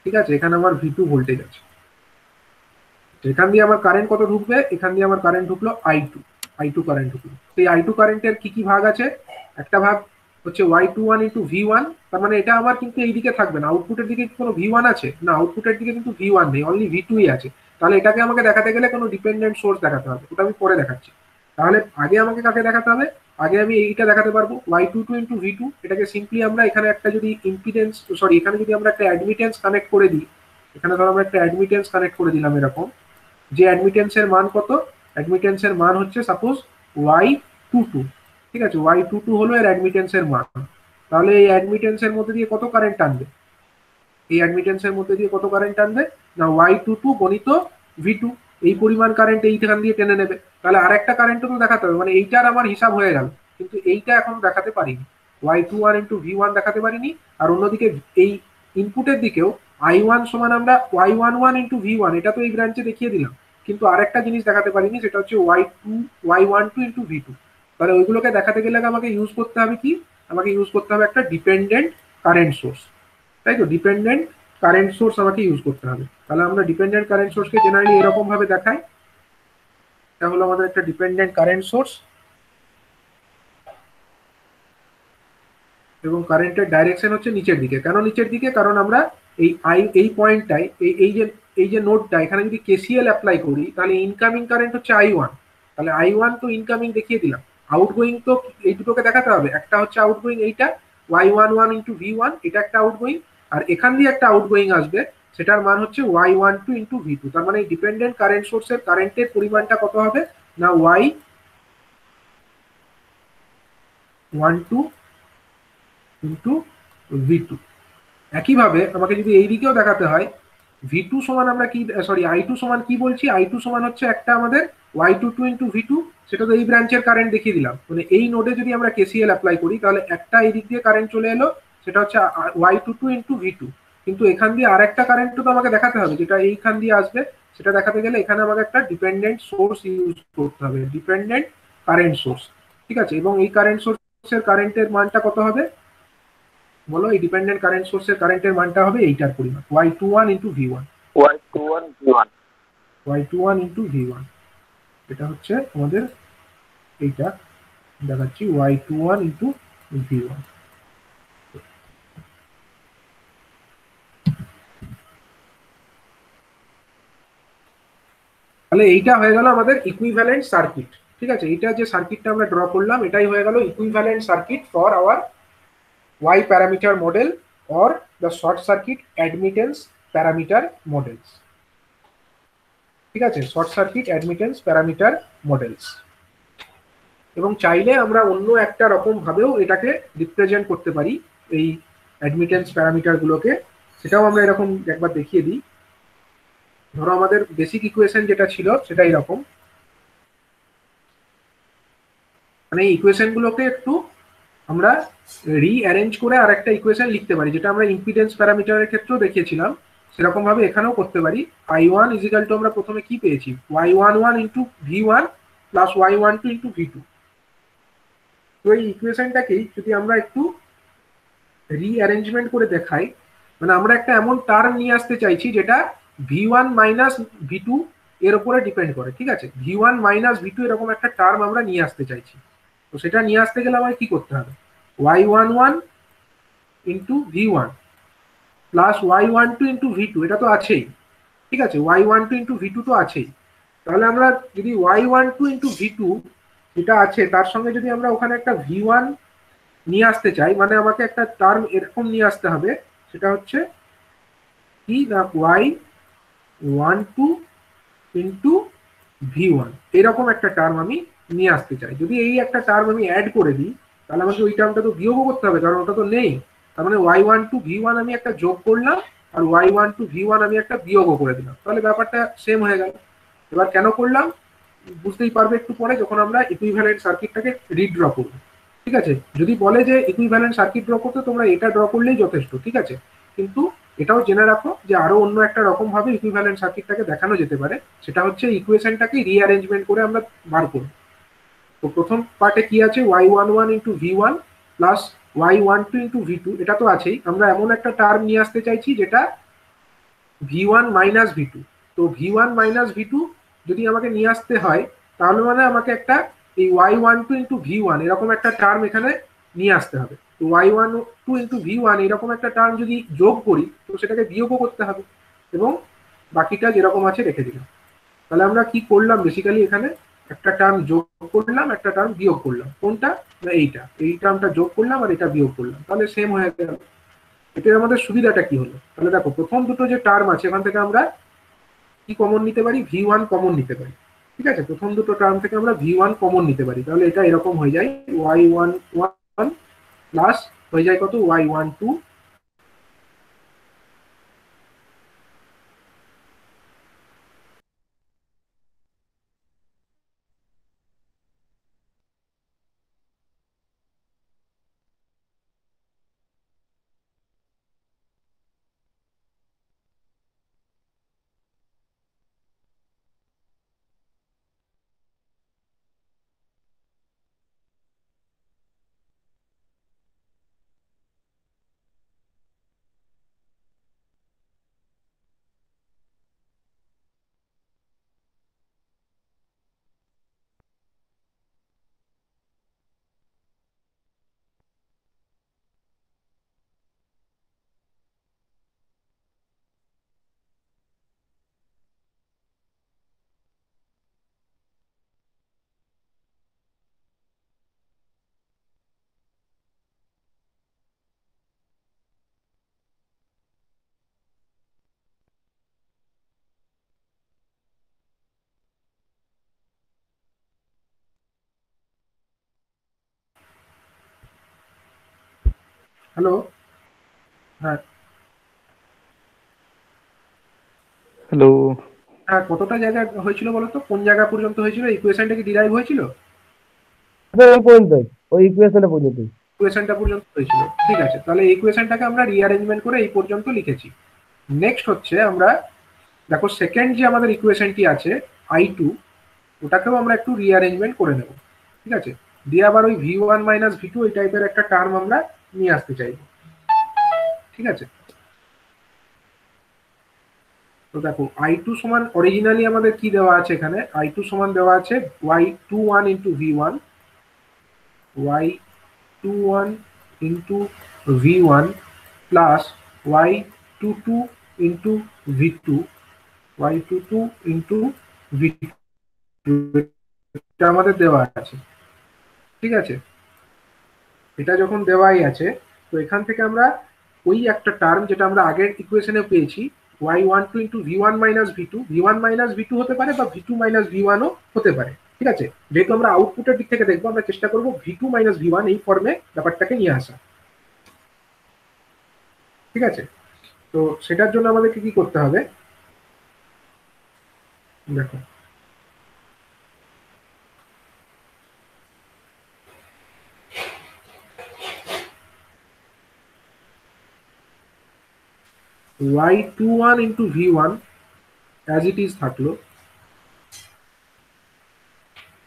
ঠিক আছে, এখানে আমার V2 ভোল্টেজ আছে। এখান দিয়ে আমার কারেন্ট কত ঢুকবে, এখান দিয়ে আমার কারেন্ট ঢুকলো I2 কারেন্ট ঢুকলো। সেই I2 কারেন্টের কি কি ভাগ আছে? একটা ভাগ হচ্ছে y21 ইন্টু v1, তার মানে এটা আমার কিন্তু এই দিকে থাকবে না। আউটপুটের দিকে কোনো v1 আছে না, আউটপুটের দিকে কিন্তু v1 নেই, অনলি v2ই আছে। তাহলে এটাকে আমাকে দেখাতে গেলে কোনো ডিপেন্ডেন্ট সোর্স দেখাতে হবে, ওটা আমি পরে দেখাচ্ছি। তাহলে আগে আমাকে কাকে দেখাতে হবে? আগে আমি এইটা দেখাতে পারবো y22 ইন্টু v2। এটাকে সিম্পলি আমরা এখানে একটা যদি ইম্পিডেন্স সরি এখানে যদি আমরা একটা অ্যাডমিটেন্স কানেক্ট করে দিই, এখানে ধরো আমরা একটা অ্যাডমিটেন্স কানেক্ট করে দিলাম এরকম, যে অ্যাডমিটেন্সের মান কত, অ্যাডমিটেন্সের মান হচ্ছে সাপোজ y22, ঠিক আছে, y22 হলো এর অ্যাডমিটেন্সের মান। তাহলে এই অ্যাডমিটেন্সের মধ্যে দিয়ে কত কারেন্ট টানবে, এই অ্যাডমিটেন্সের মধ্যে দিয়ে কত কারেন্ট টানবে না y22 গণিত v2, এই পরিমাণ কারেন্ট এইখান দিয়ে টেনে নেবে। তাহলে আরেকটা কারেন্টও তো দেখাতে হবে, মানে এইটার আমার হিসাব হয়ে গেল, কিন্তু এইটা এখন দেখাতে পারিনি, y21 ইন্টু v1 দেখাতে পারিনি। আর অন্যদিকে এই ইনপুটের দিকেও i1 সমান আমরা y11 ইন্টু v1, এটা তো এই ব্রাঞ্চে দেখিয়ে দিলাম, কিন্তু আরেকটা জিনিস দেখাতে পারিনি, সেটা হচ্ছে y12 ইন্টু v2। তাহলে ওইগুলোকে দেখাতে গেলে আমাকে ইউজ করতে হবে কি, আমাকে ইউজ করতে হবে একটা ডিপেন্ডেন্ট কারেন্ট সোর্স, তাই তো, ডিপেন্ডেন্ট কারেন্ট সোর্স আমাকে ইউজ করতে হবে। তাহলে আমরা ডিপেন্ডেন্ট কারেন্ট সোর্সকে জেনারেলি এরকম ভাবে দেখাই, এটা হলো আমাদের একটা ডিপেন্ডেন্ট কারেন্ট সোর্স, এবং কারেন্টের ডাইরেকশন হচ্ছে নিচের দিকে। কেন নিচের দিকে? কারণ আমরা এই পয়েন্টটাই এই যে নোডটা, এখানে যদি কেসিএল অ্যাপ্লাই করি তাহলে ইনকামিং কারেন্ট হচ্ছে I1, তাহলে I1 তো ইনকামিং দেখিয়ে দিলাম, আউটগোয়িং তো এই দুটোকে দেখাতে হবে। একটা হচ্ছে আউটগোয়িং এইটা y11 ইন্টু v1, এটা একটা আউটগোয়িং, আর এখান দিয়ে একটা আউটগোয়িং আসবে, সেটার মান হচ্ছে y12 ইন্টু v2। তার মানে ডিপেন্ডেন্ট কারেন্ট সোর্সের কারেন্টের পরিমাণটা কত হবে না y12 ইন্টু v2। একইভাবে আমাকে যদি এই দিকেও দেখাতে হয়, v2 সমান আমরা কি I2 সমান কি বলছি, I2 সমান হচ্ছে একটা আমাদের y22 ইন্টু v2, সেটা তো এই ব্রাঞ্চের কারেন্ট দেখিয়ে দিলাম। মানে এই নোডে যদি আমরা কেসিএল অ্যাপ্লাই করি তাহলে একটা এই দিক দিয়ে কারেন্ট চলে এলো, সেটা হচ্ছে y22 ইন্টু v2। কিন্তু এখান দিয়ে আরেকটা কারেন্ট তো আমাকে দেখাতে হবে, যেটা এইখান দিয়ে আসবে, সেটা দেখাতে গেলে এখানে আমাকে একটা ডিপেন্ডেন্ট সোর্স ইউজ করতে হবে, ডিপেন্ডেন্ট কারেন্ট সোর্স, ঠিক আছে। এবং এই কারেন্ট সোর্সের কারেন্টের মানটা কত হবে বলো? এই ডিপেন্ডেন্ট কারেন্ট সোর্সের কারেন্টের মানটা হবে এইটার পরিমাণ y21 into v1, y21 v1, y21 into v1, এটা হচ্ছে আমাদের এইটা দেখাচ্ছি y21 ইন্টু v1। তাহলে এইটা হয়ে গেল আমাদের ইকুইভ্যালেন্ট সার্কিট, ঠিক আছে। এইটা যে সার্কিটটা আমরা ড্র করলাম এটাই হয়ে গেল equivalent circuit for our y parameter models or the short circuit admittance parameter models. ঠিক আছে, short circuit admittance parameter models. এবং চাইলে আমরা অন্য একটা রকম ভাবেও এটাকে রিপ্রেজেন্ট করতে পারি এই অ্যাডমিটেন্স প্যারামিটার গুলোকে, সেটাও আমরা এরকম একবার দেখিয়ে দিই। ধরো আমাদের বেসিক ইকুয়েশন যেটা ছিল সেটা এরকম, মানে এই ইকুয়েশন গুলোকে একটু আমরা রিঅ্যারেঞ্জ করে আর একটা ইকুয়েশন লিখতে পারি, যেটা আমরা ইম্পিডেন্স প্যারামিটারের ক্ষেত্রেও দেখিয়েছিলাম, সেরকম ভাবে এখানেও করতে পারি। I1 ইজিক্যাল টু আমরা প্রথমে কি পেয়েছি, y11 into v1 plus y12 into v2। তো এই ইকুয়েশনটাকেই যদি আমরা একটু রিঅ্যারেঞ্জমেন্ট করে দেখাই, মানে আমরা একটা এমন টার্ম নিয়ে আসতে চাইছি যেটা v1 মাইনাস v2 এর উপরে ডিপেন্ড করে। ঠিক আছে, v1 মাইনাস v2 এরকম একটা টার্ম আমরা নিয়ে আসতে চাইছি। তো সেটা নিয়ে আসতে গেলে আমায় কি করতে হবে, y11 into v1 plus y12 into v2, এটা তো আছেই। ঠিক আছে, y12 ইন্টু v2 তো আছেই। তাহলে আমরা যদি y12 ইন্টু v2 যেটা আছে তার সঙ্গে যদি আমরা ওখানে একটা v1 নিয়ে আসতে চাই, মানে আমাকে একটা টার্ম এরকম নিয়ে আসতে হবে, সেটা হচ্ছে কি না y12 ইন্টু v1 এরকম একটা টার্ম আমি নিয়ে আসতে চাই। যদি এই একটা টার্ম আমি অ্যাড করে দিই, তাহলে আমাকে ওই টার্মটা তো বিয়োগও করতে হবে, কারণ ওটা তো নেই। তার মানে y12 v1 আমি একটা যোগ করলাম, আর y12 v1 আমি একটা বিয়োগও করে দিলাম, তাহলে ব্যাপারটা সেম হয়ে গেল। এবার কেন করলাম বুঝতেই পারবে একটু পরে, যখন আমরা ইকুইভ্যালেন্ট সার্কিটটাকে রিড্র করব। ঠিক আছে, যদি বলে যে ইকুইভ্যালেন্ট সার্কিট ড্র করতে, তোমরা এটা ড্র করলেই যথেষ্ট। ঠিক আছে, কিন্তু এটাও জেনে রাখো যে আরো অন্য একটা রকম ভাবে ইকুইভ্যালেন্ট সার্কিটটাকে দেখানো যেতে পারে, সেটা হচ্ছে ইকুয়েশনটাকে রিঅ্যারেঞ্জমেন্ট করে আমরা বার করব। তো প্রথম পার্টে কি আছে, y11 into v1 plus y12 into v2, এটা তো আছেই। আমরা এমন একটা টার্ম নিয়ে আসতে চাইছি যেটা v1 মাইনাস v2। তো v1 মাইনাস v2 যদি আমাকে নিয়ে আসতে হয়, তাহলে মানে আমাকে একটা এই y12 ইন্টু v1 এরকম একটা টার্ম এখানে নিয়ে আসতে হবে। তো y12 ইন্টু v1 এরকম একটা টার্ম যদি যোগ করি, তো সেটাকে বিয়োগও করতে হবে, এবং বাকিটা যেরকম আছে রেখে দিলাম। তাহলে আমরা কি করলাম বেসিক্যালি, এখানে একটা টার্ম যোগ করলাম, একটা টার্ম বিয়োগ করলাম। কোনটা না এইটা, এই টার্মটা যোগ করলাম আর এটা বিয়োগ করলাম, তাহলে সেম হয়ে গেল। এতে আমাদের সুবিধাটা কি হলো, তাহলে দেখো প্রথম দুটো যে টার্ম আছে এখান থেকে আমরা কি কমন নিতে পারি, v1 কমন নিতে পারি। ঠিক আছে, প্রথম দুটো টার্ম থেকে আমরা v1 কমন নিতে পারি, তাহলে এটা এরকম হয়ে যায় y11 প্লাস হয়ে যায় কত y12। হ্যালো, হ্যাঁ হ্যালো। হ্যাঁ, কতটা জায়গা হয়েছিল বলো তো, কোন জায়গা পর্যন্ত হয়েছিল, ইকুয়েশনটা কি ডিরাইভ হয়েছিল? ওই পর্যন্তই, ওই ইকুয়েশনটা পর্যন্তই। ইকুয়েশনটা পর্যন্ত হয়েছিল। ঠিক আছে, তাহলে এই ইকুয়েশনটাকে আমরা রিঅ্যারেঞ্জমেন্ট করে এই পর্যন্ত লিখেছি। নেক্সট হচ্ছে আমরা দেখো সেকেন্ড যে আমাদের ইকুয়েশনটি আছে i2, ওটাকেও আমরা একটু রিঅ্যারেঞ্জমেন্ট করে নেব। ঠিক আছে, দিয়ে আবার ওই v1 মাইনাস v2 এই টাইপের একটা টার্ম আমরা নিয়ে আসতে চাইব। ঠিক আছে, তো দেখো i2 সমান অরিজিনালি আমাদের কি দেওয়া আছে, এখানে i2 সমান দেওয়া আছে y21 into v1, y21 into v1 plus y22 into v2, y22 into v2, এটা আমাদের দেওয়া আছে। ঠিক আছে, এটা যখন দেওয়াই আছে, তো এখান থেকে আমরা ওই একটা টার্ম যেটা আমরা আগের ইকুয়েশনে পেয়েছি, y12 into v1 minus v2, v1 minus v2 হতে পারে বা v2 মাইনাস v1 ও হতে পারে। ঠিক আছে, যেহেতু আমরা আউটপুটের দিক থেকে দেখবো, আমরা চেষ্টা করবো v2 মাইনাস v1 এই ফর্মে ব্যাপারটাকে নিয়ে আসা। ঠিক আছে, তো সেটার জন্য আমাদেরকে কি করতে হবে, দেখো y21 into v1 as it is থাকলো।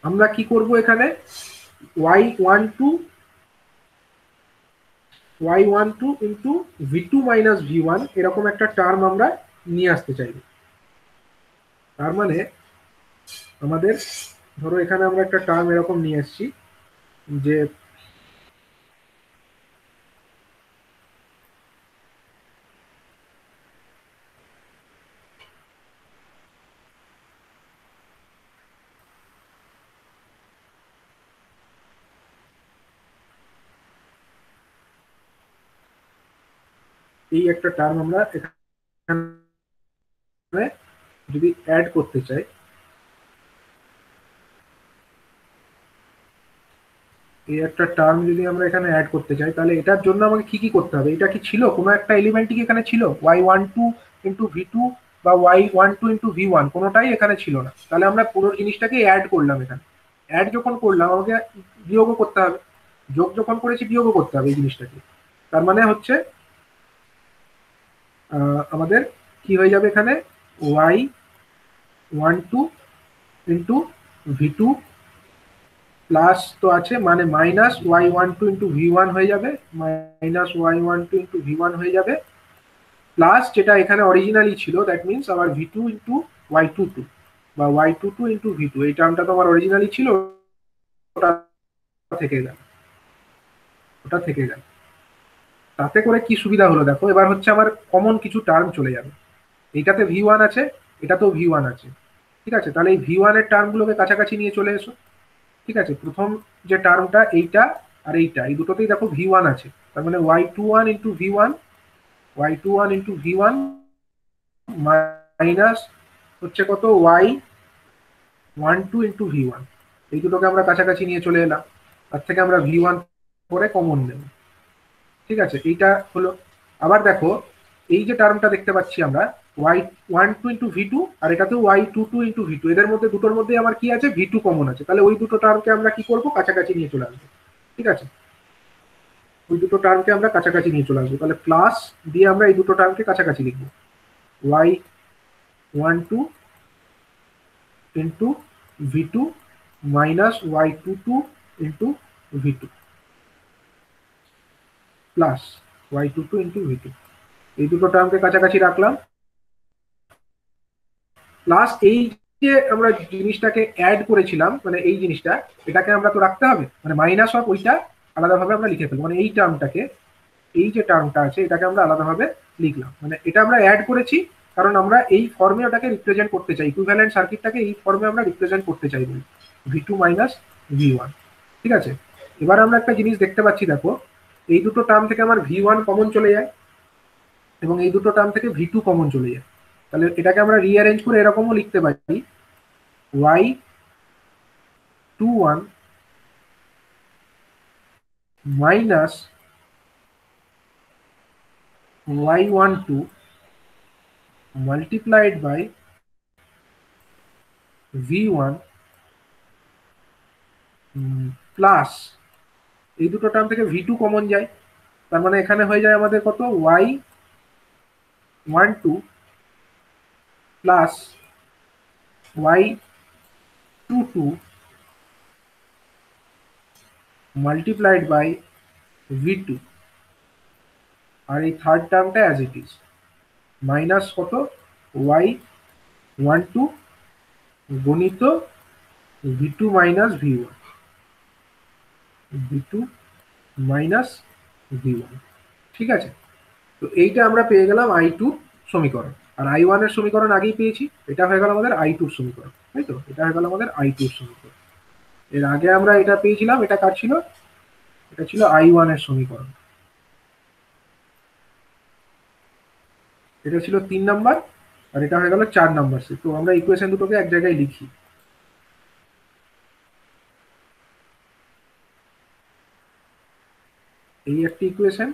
আমরা কি করব এখানে, y12 into v2 minus v1 এরকম একটা টার্ম আমরা নিয়ে আসতে চাইব। তার মানে আমাদের ধরো এখানে আমরা একটা টার্ম এরকম নিয়ে এসেছি যে এই একটা টার্ম আমরা এখানে যদি অ্যাড করতে চাই, এই একটা টার্ম যদি আমরা এখানে অ্যাড করতে চাই, তাহলে এটার জন্য আমাকে কি কি করতে হবে, এটা কি ছিল কোনো একটা এলিমেন্ট কি এখানে ছিল, y12 ইন্টু v2 বা y12 ইন্টু v1 কোনোটাই এখানে ছিল না। তাহলে আমরা পুরো জিনিসটাকে অ্যাড করলাম। এখানে অ্যাড যখন করলাম আমাকে বিয়োগও করতে হবে, যোগ যখন করেছি বিয়োগও করতে হবে এই জিনিসটাকে। তার মানে হচ্ছে আমাদের কি হয়ে যাবে এখানে, y12 ইন্টু v2 প্লাস তো আছে মানে মাইনাস y12 ইন্টু v1 হয়ে যাবে, মাইনাস y12 ইন্টু v1 হয়ে যাবে, প্লাস যেটা এখানে অরিজিনালি ছিল দ্যাট মিনস আবার v2 ইন্টু y22 বা y22 ইন্টু v2, এই টার্মটা তো আমার অরিজিনালি ছিল, ওটা থেকে গেল, ওটা থেকে গেল। তাতে করে কি সুবিধা হলো দেখো, এবার হচ্ছে আমার কমন কিছু টার্ম চলে যাবে। এইটাতে v1 আছে, এটাতেও v1 আছে। ঠিক আছে, তাহলে এই v1 এর টার্মগুলোকে কাছাকাছি নিয়ে চলে এসো। ঠিক আছে, প্রথম যে টার্মটা এইটা আর এইটা, এই দুটোতেই দেখো v1 আছে, তার মানে y21 into v1, y21 into v1 minus হচ্ছে কত y12 ইন্টু v1, এই দুটোকে আমরা কাছাকাছি নিয়ে চলে এলাম, তার থেকে আমরা v1 পরে কমন নেব। ঠিক আছে, এইটা হলো। আবার দেখো এই যে টার্মটা দেখতে পাচ্ছি আমরা y12 ইন্টু v2 আর এটাতেও y22 ইন্টু v2, এদের মধ্যে দুটোর মধ্যে আমার কি আছে, v2 কমন আছে, তাহলে ওই দুটো টার্মকে আমরা কি করব, কাছাকাছি নিয়ে চলে আসবো। ঠিক আছে, ওই দুটো টার্মকে আমরা কাছাকাছি নিয়ে চলে আসবো, তাহলে প্লাস দিয়ে আমরা এই দুটো টার্মকে কাছাকাছি লিখবো, y12 into v2 minus y22 into v2 plus y22 into v2, এই দুটো টার্মকে কাছাকাছি রাখলাম। প্লাস এই যে আমরা জিনিসটাকে অ্যাড করেছিলাম, মানে এই জিনিসটা, এটাকে আমরা তো রাখতে হবে, মানে মাইনাস অফ ওইটা আলাদাভাবে আমরা লিখে ফেলবো, মানে এই টার্মটাকে, এই যে টার্মটা আছে এটাকে আমরা আলাদাভাবে লিখলাম, মানে এটা আমরা অ্যাড করেছি কারণ আমরা এই ফর্মে ওটাকে রিপ্রেজেন্ট করতে চাই, ইকুইভ্যালেন্ট সার্কিটটাকে এই ফর্মে আমরা রিপ্রেজেন্ট করতে চাই বলি, v2 মাইনাস v1। ঠিক আছে, এবার আমরা একটা জিনিস দেখতে পাচ্ছি, দেখো এই দুটো টার্ম থেকে আমার v1 কমন চলে যায় এবং এই দুটো টার্ম থেকে v2 কমন চলে যায়, তাহলে এটাকে আমরা রিঅ্যারেঞ্জ করে এরকমও লিখতে পারি, y21 minus y12 multiplied by v1 plus এই দুটো টার্ম থেকে v2 কমন যায়, তার মানে এখানে হয়ে যায় আমাদের কত, y12 plus y22 multiplied by v2, আর এই থার্ড টার্মটা অ্যাজ ইট ইজ মাইনাস কত, y12 গণিত v2 minus v1, v2 minus v1। ঠিক আছে, তো এইটা আমরা পেয়ে গেলাম i2 সমীকরণ, আর i1 এর সমীকরণ আগেই পেয়েছি, এটা হয়ে গেল আমাদের i2 সমীকরণ, তাই তো, এটা হয়ে গেল আমাদের i2 সমীকরণ। এর আগে আমরা এটা পেয়েছিলাম, এটা কার ছিল, এটা ছিল i1 এর সমীকরণ। এটা ছিল 3 নাম্বার, আর এটা হয়ে গেল 4 নাম্বার সেট। তো আমরা ইকুয়েশন দুটোকে এক জায়গায় লিখি। এই একটি ইকুয়েশন,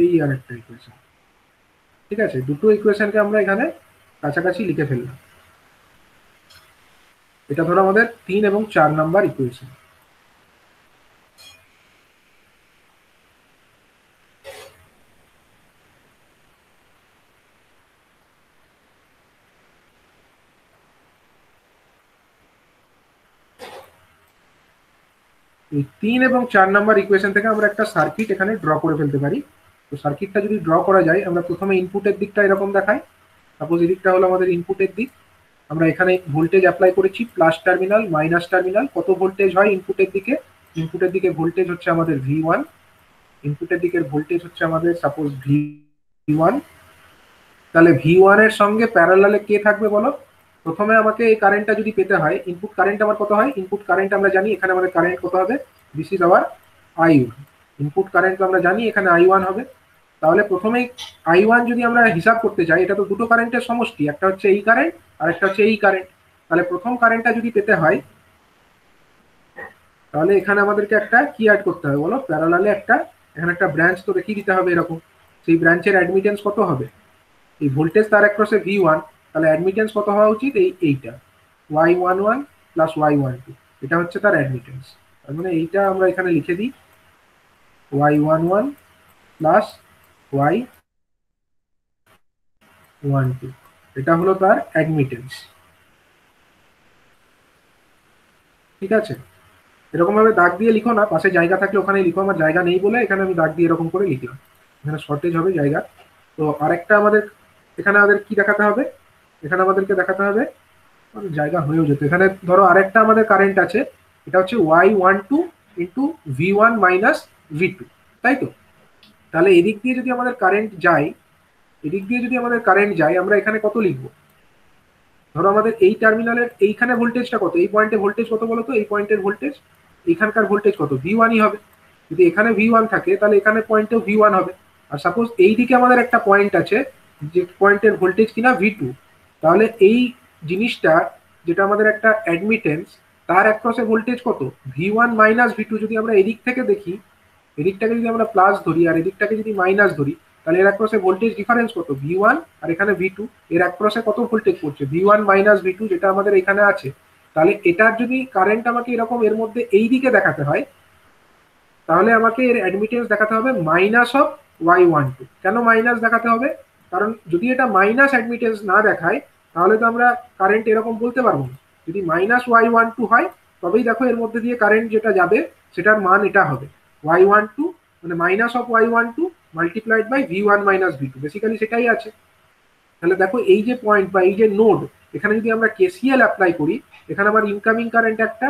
এই আর একটা ইকুয়েশন। ঠিক আছে, দুটো ইকুয়েশনকে আমরা এখানে কাছাকাছি লিখে ফেললাম। এটা ধরো আমাদের 3 এবং 4 নাম্বার ইকুয়েশন। এই 3 এবং 4 নাম্বার ইকুয়েশন থেকে আমরা একটা সার্কিট এখানে ড্র করে ফেলতে পারি। তো সার্কিটটা যদি ড্র করা যায়, আমরা প্রথমে ইনপুটের দিকটা এরকম দেখাই। সাপোজ এই দিকটা হলো আমাদের ইনপুটের দিক। আমরা এখানে ভোল্টেজ অ্যাপ্লাই করেছি, প্লাস টার্মিনাল মাইনাস টার্মিনাল। কত ভোল্টেজ হয় ইনপুটের দিকে? ইনপুটের দিকে ভোল্টেজ হচ্ছে আমাদের V1। ইনপুটের দিকের ভোল্টেজ হচ্ছে আমাদের সাপোজ V1। তাহলে V1 এর সঙ্গে প্যারালালে কে থাকবে বলো? প্রথমে আমাকে এই কারেন্টটা যদি পেতে হয়, ইনপুট কারেন্ট আমার কত হয়? ইনপুট কারেন্ট আমরা জানি, এখানে আমাদের কারেন্ট কত হবে? This is our I1। Input current আমরা জানি, এখানে I1 হবে। তাহলে প্রথমেই I1 যদি আমরা হিসাব করতে চাই, এটা তো দুটো কারেন্টের সমষ্টি, একটা হচ্ছে এই কারেন্ট আর একটা হচ্ছে এই কারেন্ট। তাহলে প্রথম কারেন্টটা যদি পেতে হয়, তাহলে এখানে আমাদেরকে একটা কি অ্যাড করতে হবে বলো? প্যারালালে একটা, এখানে একটা ব্রাঞ্চ তো রেখে দিতে হবে এরকম। সেই ব্রাঞ্চের অ্যাডমিটেন্স কত হবে? এই ভোল্টেজ তার অ্যাক্রসে V1, তাহলে অ্যাডমিটেন্স কত হওয়া উচিত? এইটা Y11 প্লাস Y12, এটা হচ্ছে তার অ্যাডমিটেন্স। তার মানে এইটা আমরা এখানে লিখে দিই, Y11 প্লাস Y12, এটা হলো তার অ্যাডমিটেন্স। ঠিক আছে, এরকম ভাবে দাগ দিয়ে লিখো না, পাশে জায়গা থাকলে ওখানে লিখো। আমার জায়গা নেই বলে এখানে আমি দাগ দিয়ে এরকম করে লিখলাম, এখানে শর্টেজ হবে জায়গা। তো আরেকটা আমাদের এখানে আমাদের কি দেখাতে হবে? এখানে আমাদেরকে দেখাতে হবে, জায়গা হয়েও যেত। এখানে ধরো আরেকটা আমাদের কারেন্ট আছে, এটা হচ্ছে Y12 into V1 minus V2, তাই তো? তাহলে এদিক দিয়ে যদি আমাদের কারেন্ট যায়, এদিক দিয়ে যদি আমাদের কারেন্ট যায়, আমরা এখানে কত লিখবো? ধরো আমাদের এই টার্মিনালের এইখানে ভোল্টেজটা কত? এই পয়েন্টে ভোল্টেজ কত বলো তো? এই পয়েন্টের ভোল্টেজ, এখানকার ভোল্টেজ কত? V1ই হবে। যদি এখানে V1 থাকে, তাহলে এখানে পয়েন্টেও V1 হবে। আর সাপোজ এই দিকে আমাদের একটা পয়েন্ট আছে, যে পয়েন্টের ভোল্টেজ কিনা V2। তাহলে এই জিনিসটা, যেটা আমাদের একটা অ্যাডমিটেন্স, তার অ্যাক্রসে ভোল্টেজ কত? V1 minus V2। যদি আমরা এদিক থেকে দেখি, এদিকটাকে যদি আমরা প্লাস ধরি আর এদিকটাকে যদি মাইনাস ধরি, তাহলে এর অ্যাক্রসে ভোল্টেজ ডিফারেন্স কত? V1 আর এখানে V2, এর অ্যাক্রসে কত ভোল্টেজ পড়ছে? V1 মাইনাস V2, যেটা আমাদের এখানে আছে। তাহলে এটার যদি কারেন্ট আমাকে এরকম এর মধ্যে এই দিকে দেখাতে হয়, তাহলে আমাকে এর অ্যাডমিটেন্স দেখাতে হবে মাইনাস অফ Y12। কেন মাইনাস দেখাতে হবে? কারণ যদি এটা মাইনাস অ্যাডমিটেন্স না দেখায়, তাহলে তো আমরা কারেন্ট এরকম বলতে পারবো না। যদি মাইনাস Y12 হয়, তবেই দেখো এর মধ্যে দিয়ে কারেন্ট যেটা যাবে সেটার মান এটা হবে Y12, মানে minus of Y12 multiplied by V1 minus V2, basically সেটাই আছে। তাহলে দেখো এই যে পয়েন্ট বা এই যে নোড, এখানে যদি আমরা KCL অ্যাপ্লাই করি, এখানে আমার ইনকামিং কারেন্ট একটা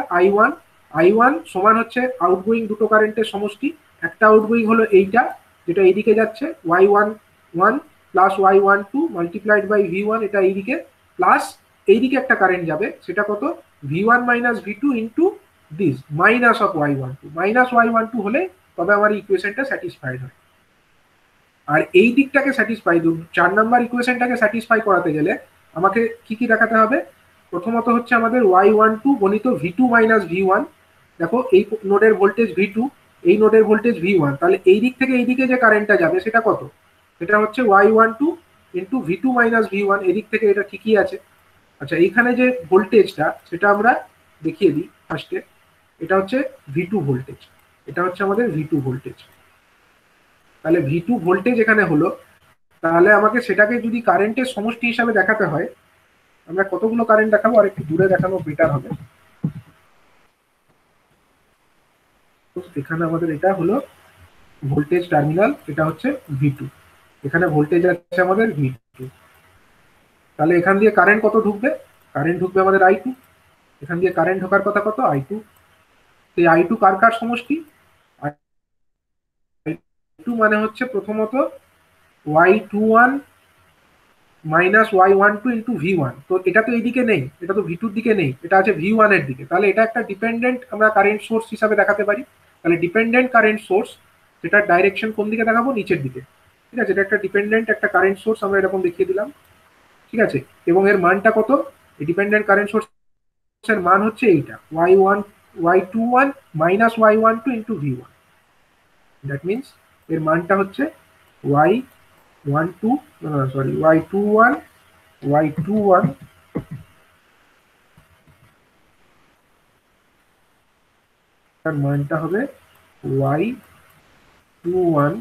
I1 সমান হচ্ছে আউটগোয়িং দুটো কারেন্টের সমষ্টি। একটা আউটগোয়িং হলো এইটা, যেটা এইদিকে যাচ্ছে, Y11 plus Y12 multiplied by V1, এটা এইদিকে, প্লাস এইদিকে একটা কারেন্ট যাবে, সেটা কত? V1 minus V2 into this minus of Y12। Minus Y12 হলে তবে আমার ইকুয়েশনটা স্যাটিসফাইড হয়। আর এই দিকটাকে স্যাটিসফাই, 4 নাম্বার ইকুয়েশনটাকে স্যাটিসফাই করাতে গেলে আমাকে কি কি দেখাতে হবে? প্রথমত হচ্ছে আমাদের Y12 গণিত V2 মাইনাস V1। দেখো এই নোডের ভোল্টেজ V2, এই নোডের ভোল্টেজ V1, তাহলে এই দিক থেকে এই দিকে যে কারেন্টটা যাবে সেটা কত? সেটা হচ্ছে Y12 into V2 minus V1। এদিক থেকে এটা ঠিকই আছে। আচ্ছা, এইখানে যে ভোল্টেজটা, সেটা আমরা দেখিয়ে দিই ফার্স্টে। এটা হচ্ছে V2 ভোল্টেজ, এটা হচ্ছে আমাদের V2 ভোল্টেজ। তাহলে V2 ভোল্টেজ এখানে হলো, তাহলে আমাকে সেটাকে যদি কারেন্টের সমষ্টি হিসাবে দেখাতে হয়, আমরা কতগুলো কারেন্ট দেখাবো? আর একটু দূরে দেখানো বেটার হবে। এখানে আমাদের এটা হলো ভোল্টেজ টার্মিনাল, এটা হচ্ছে V2, এখানে ভোল্টেজ আছে আমাদের V2। তাহলে এখান দিয়ে কারেন্ট কত ঢুকবে? কারেন্ট ঢুকবে আমাদের I2। এখান দিয়ে কারেন্ট ঢোকার কথা কত, I2। এই I2 কার কার সমষ্টি, I2 মানে হচ্ছে প্রথমত Y21 minus Y12 into V1। তো এটা তো এইদিকে নেই, এটা তো V2 দিকে নেই, এটা আছে V1 এর দিকে, তাহলে এটা একটা ডিপেন্ডেন্ট আমরা কারেন্ট সোর্স হিসাবে দেখাতে পারি। তাহলে ডিপেন্ডেন্ট কারেন্ট সোর্স, যেটার ডাইরেকশন কোন দিকে দেখাবো, নিচের দিকে। ঠিক আছে, এটা একটা ডিপেন্ডেন্ট একটা কারেন্ট সোর্স আমরা এরকম দেখিয়ে দিলাম। ঠিক আছে, এবং এর মানটা কত, এই ডিপেন্ডেন্ট কারেন্ট সোর্সের মান হচ্ছে এইটা Y21 minus Y12 into V1। That means এর মানটা হচ্ছে Y21 তার মানটা হবে Y21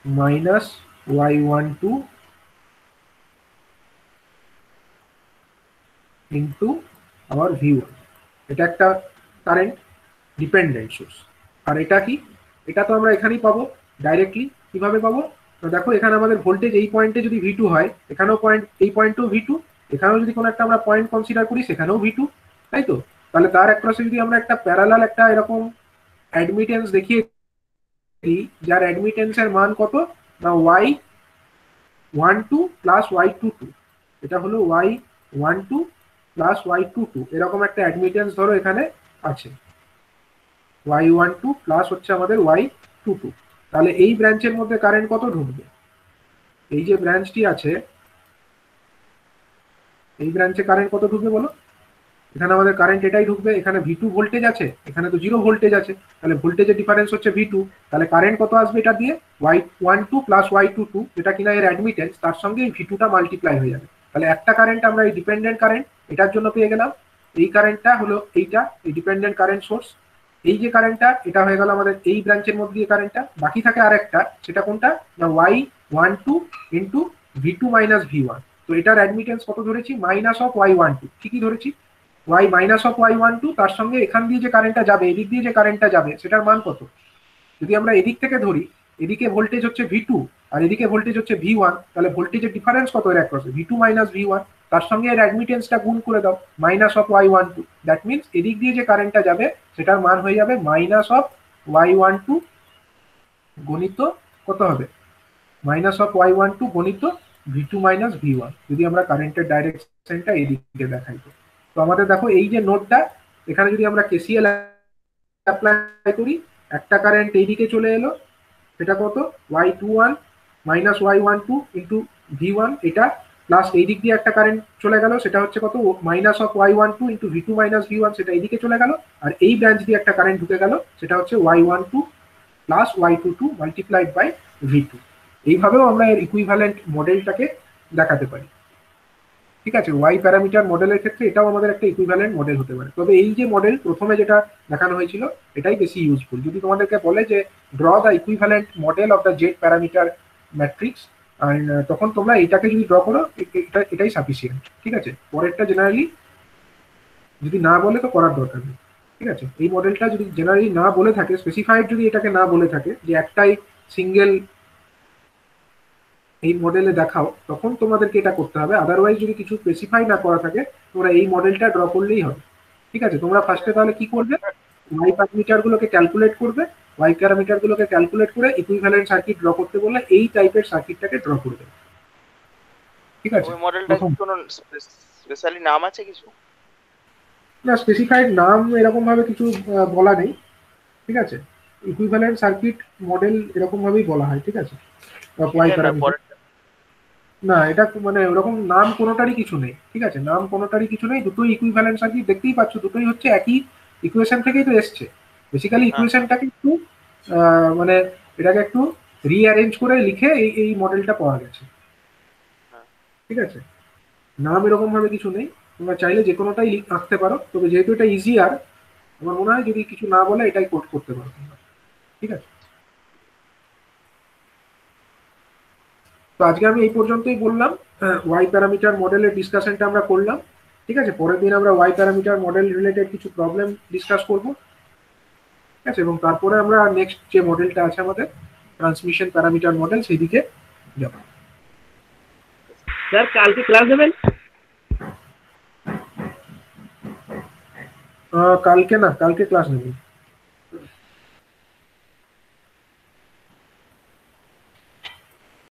মাইনাস Y12 ইন্টু আবার V1। এটা একটা কারেন্ট ডিপেন্ডেন্ট সোর্স। আর এটা কি, এটা তো আমরা এখানেই পাবো ডাইরেক্টলি। কিভাবে পাবো, তো দেখো এখানে আমাদের ভোল্টেজ এই পয়েন্টে যদি V2 হয়, এখানেও পয়েন্ট, এই পয়েন্টেও V2, এখানেও যদি কোনো একটা আমরা পয়েন্ট কনসিডার করি সেখানেও V2, তাই তো। তাহলে তার অ্যাক্রসে যদি আমরা একটা প্যারালাল একটা এরকম অ্যাডমিটেন্স দেখিয়ে দিই, যার অ্যাডমিটেন্সের মান কত না Y12 প্লাস Y22, এটা হলো Y12 প্লাস Y22, এরকম একটা অ্যাডমিটেন্স ধরো এখানে আছে, Y12 প্লাস হচ্ছে আমাদের Y22। তাহলে এই ব্রাঞ্চের মধ্যে কারেন্ট কত ঢুকবে, এই যে ব্রাঞ্চটি আছে এই ব্রাঞ্চে কারেন্ট কত ঢুকবে বলো, এখানে আমাদের কারেন্ট এটাই ঢুকবে, এখানে V2 ভোল্টেজ আছে, এখানে তো 0 ভোল্টেজ আছে, তাহলে ভোল্টেজের ডিফারেন্স হচ্ছে V2। তাহলে কারেন্ট কত আসবে এটা দিয়ে, Y12 প্লাস Y22, যেটা কিনা এর অ্যাডমিটেন্স, তার সঙ্গে এই V2টা মাল্টিপ্লাই হয়ে যাবে। তাহলে একটা কারেন্ট আমরা এই ডিপেন্ডেন্ট কারেন্ট এটার জন্য পেয়ে গেলাম। এই কারেন্টটা হলো এইটা, এই ডিপেন্ডেন্ট কারেন্ট সোর্স। এই যে কারেন্টটা, এটা হয়ে গেল আমাদের এই ব্রাঞ্চের মধ্যে দিয়ে কারেন্টটা। বাকি থাকে আরেকটা, সেটা কোনটা না Y12 into V2 minus V1। তো এটার অ্যাডমিটেন্স কত ধরেছি, মাইনাস অফ Y12, ঠিকই ধরেছি, Y মাইনাস অফ Y12, তার সঙ্গে এখান দিয়ে যে কারেন্টটা যাবে, এদিক দিয়ে যে কারেন্টটা যাবে, সেটার মান কত। যদি আমরা এদিক থেকে ধরি, এদিকে ভোল্টেজ হচ্ছে V2 আর এদিকে ভোল্টেজ হচ্ছে V1, তাহলে ভোল্টেজের ডিফারেন্স কত এর অ্যাক্রসে, V2 মাইনাস V1, তার সঙ্গে এর অ্যাডমিটেন্সটা গুণ করে দাও, minus of Y12। That means এদিক দিয়ে যে কারেন্টটা যাবে সেটার মান হয়ে যাবে মাইনাস অফ Y12 গণিত কত হবে, মাইনাস অফ Y12 গণিত V2 মাইনাস V1, যদি আমরা কারেন্টের ডাইরেকশনটা এদিকে দেখাই। তো আমাদের দেখো এই যে নোডটা, এখানে যদি আমরা KCL অ্যাপ্লাই করি, একটা কারেন্ট এইদিকে চলে এলো, সেটা কত Y21 minus Y12 into V1, এটা প্লাস এই দিক দিয়ে একটা কারেন্ট চলে গেল, সেটা হচ্ছে কত minus of Y12 into V2 minus V1, সেটা এইদিকে চলে গেল। আর এই ব্রাঞ্চ দিয়ে একটা কারেন্ট ঢুকে গেল, সেটা হচ্ছে Y12 plus Y22 multiplied by V2। এইভাবেও আমরা এর ইকুইভ্যালেন্ট মডেলটাকে দেখাতে পারি। ঠিক আছে, ওয়াই প্যারামিটার মডেলের ক্ষেত্রে এটাও আমাদের একটা ইকুইভ্যালেন্ট মডেল হতে পারে। তবে এই যে মডেল প্রথমে যেটা দেখানো হয়েছিল, এটাই বেশি ইউজফুল। যদি তোমাদেরকে বলে যে draw the equivalent model of the Z parameter matrix, তখন তোমরা এটাকে যদি ড্র করো, এটাই সাফিসিয়েন্ট। ঠিক আছে, পরেরটা জেনারেলি যদি না বলে তো করার দরকার নেই। ঠিক আছে, এই মডেলটা যদি জেনারেলি না বলে থাকে, স্পেসিফাইড যদি এটাকে না বলে থাকে যে একটাই সিঙ্গেল এই মডেলে দেখাও, তখন তোমাদেরকে এটা করতে হবে। আদারওয়াইজ যদি কিছু স্পেসিফাই না করা থাকে, তোমরা এই মডেলটা ড্র করলেই হবে। ঠিক আছে, তোমরা ফার্স্টে তাহলে কি করবে, ওয়াই প্যারামিটারগুলোকে ক্যালকুলেট করবে, ওয়াই প্যারামিটারগুলোকে ক্যালকুলেট করে ইকুইভ্যালেন্ট সার্কিট ড্র করতে বললে এই টাইপের সার্কিটটাকে ড্র করবে। ঠিক আছে, ওই মডেলটা কোনো স্পেশালি নাম আছে কিছু, না স্পেসিফাইড নাম এরকম ভাবে কিছু বলা নেই। ঠিক আছে, ইকুইভ্যালেন্ট সার্কিট মডেল এরকম ভাবেই বলা হয়। ঠিক আছে, ওয়াই প্যারামিটার, না এটা মানে ওরকম নাম কোনোটারই কিছু নেই। ঠিক আছে, নাম কোনোটারই কিছু নেই, দুটোই ইকুইভ্যালেন্ট সার্কিট, দেখতেই পাচ্ছ দুটোই হচ্ছে একই ইকুয়েশন থেকেই তো এসছে। বেসিক্যালি ইকুয়েশনটাকে একটু মানে এটাকে একটু রিঅ্যারেঞ্জ করে লিখে এই মডেলটা পাওয়া গেছে। ঠিক আছে, নাম এরকম ভাবে কিছু নেই, তোমরা চাইলে যে কোনোটাই আঁকতে পারো, তবে যেহেতু এটা ইজিয়ার, আমার মনে হয় যদি কিছু না বলে এটাই কোড করতে পারো তোমরা। ঠিক আছে, তো আজকে আমি এই পর্যন্তই বললাম, ওয়াই প্যারামিটার মডেলের ডিসকাশনটা আমরা করলাম। ঠিক আছে, পরের দিন আমরা ওয়াই প্যারামিটার মডেল রিলেটেড কিছু প্রবলেম ডিসকাস করব। ঠিক আছে, এবং তারপরে আমরা নেক্সট যে মডেলটা আছে আমাদের ট্রান্সমিশন প্যারামিটার মডেল, সেই দিকে যাব। স্যার কালকে ক্লাস দেবেন? কালকে না, কালকে ক্লাস নেই।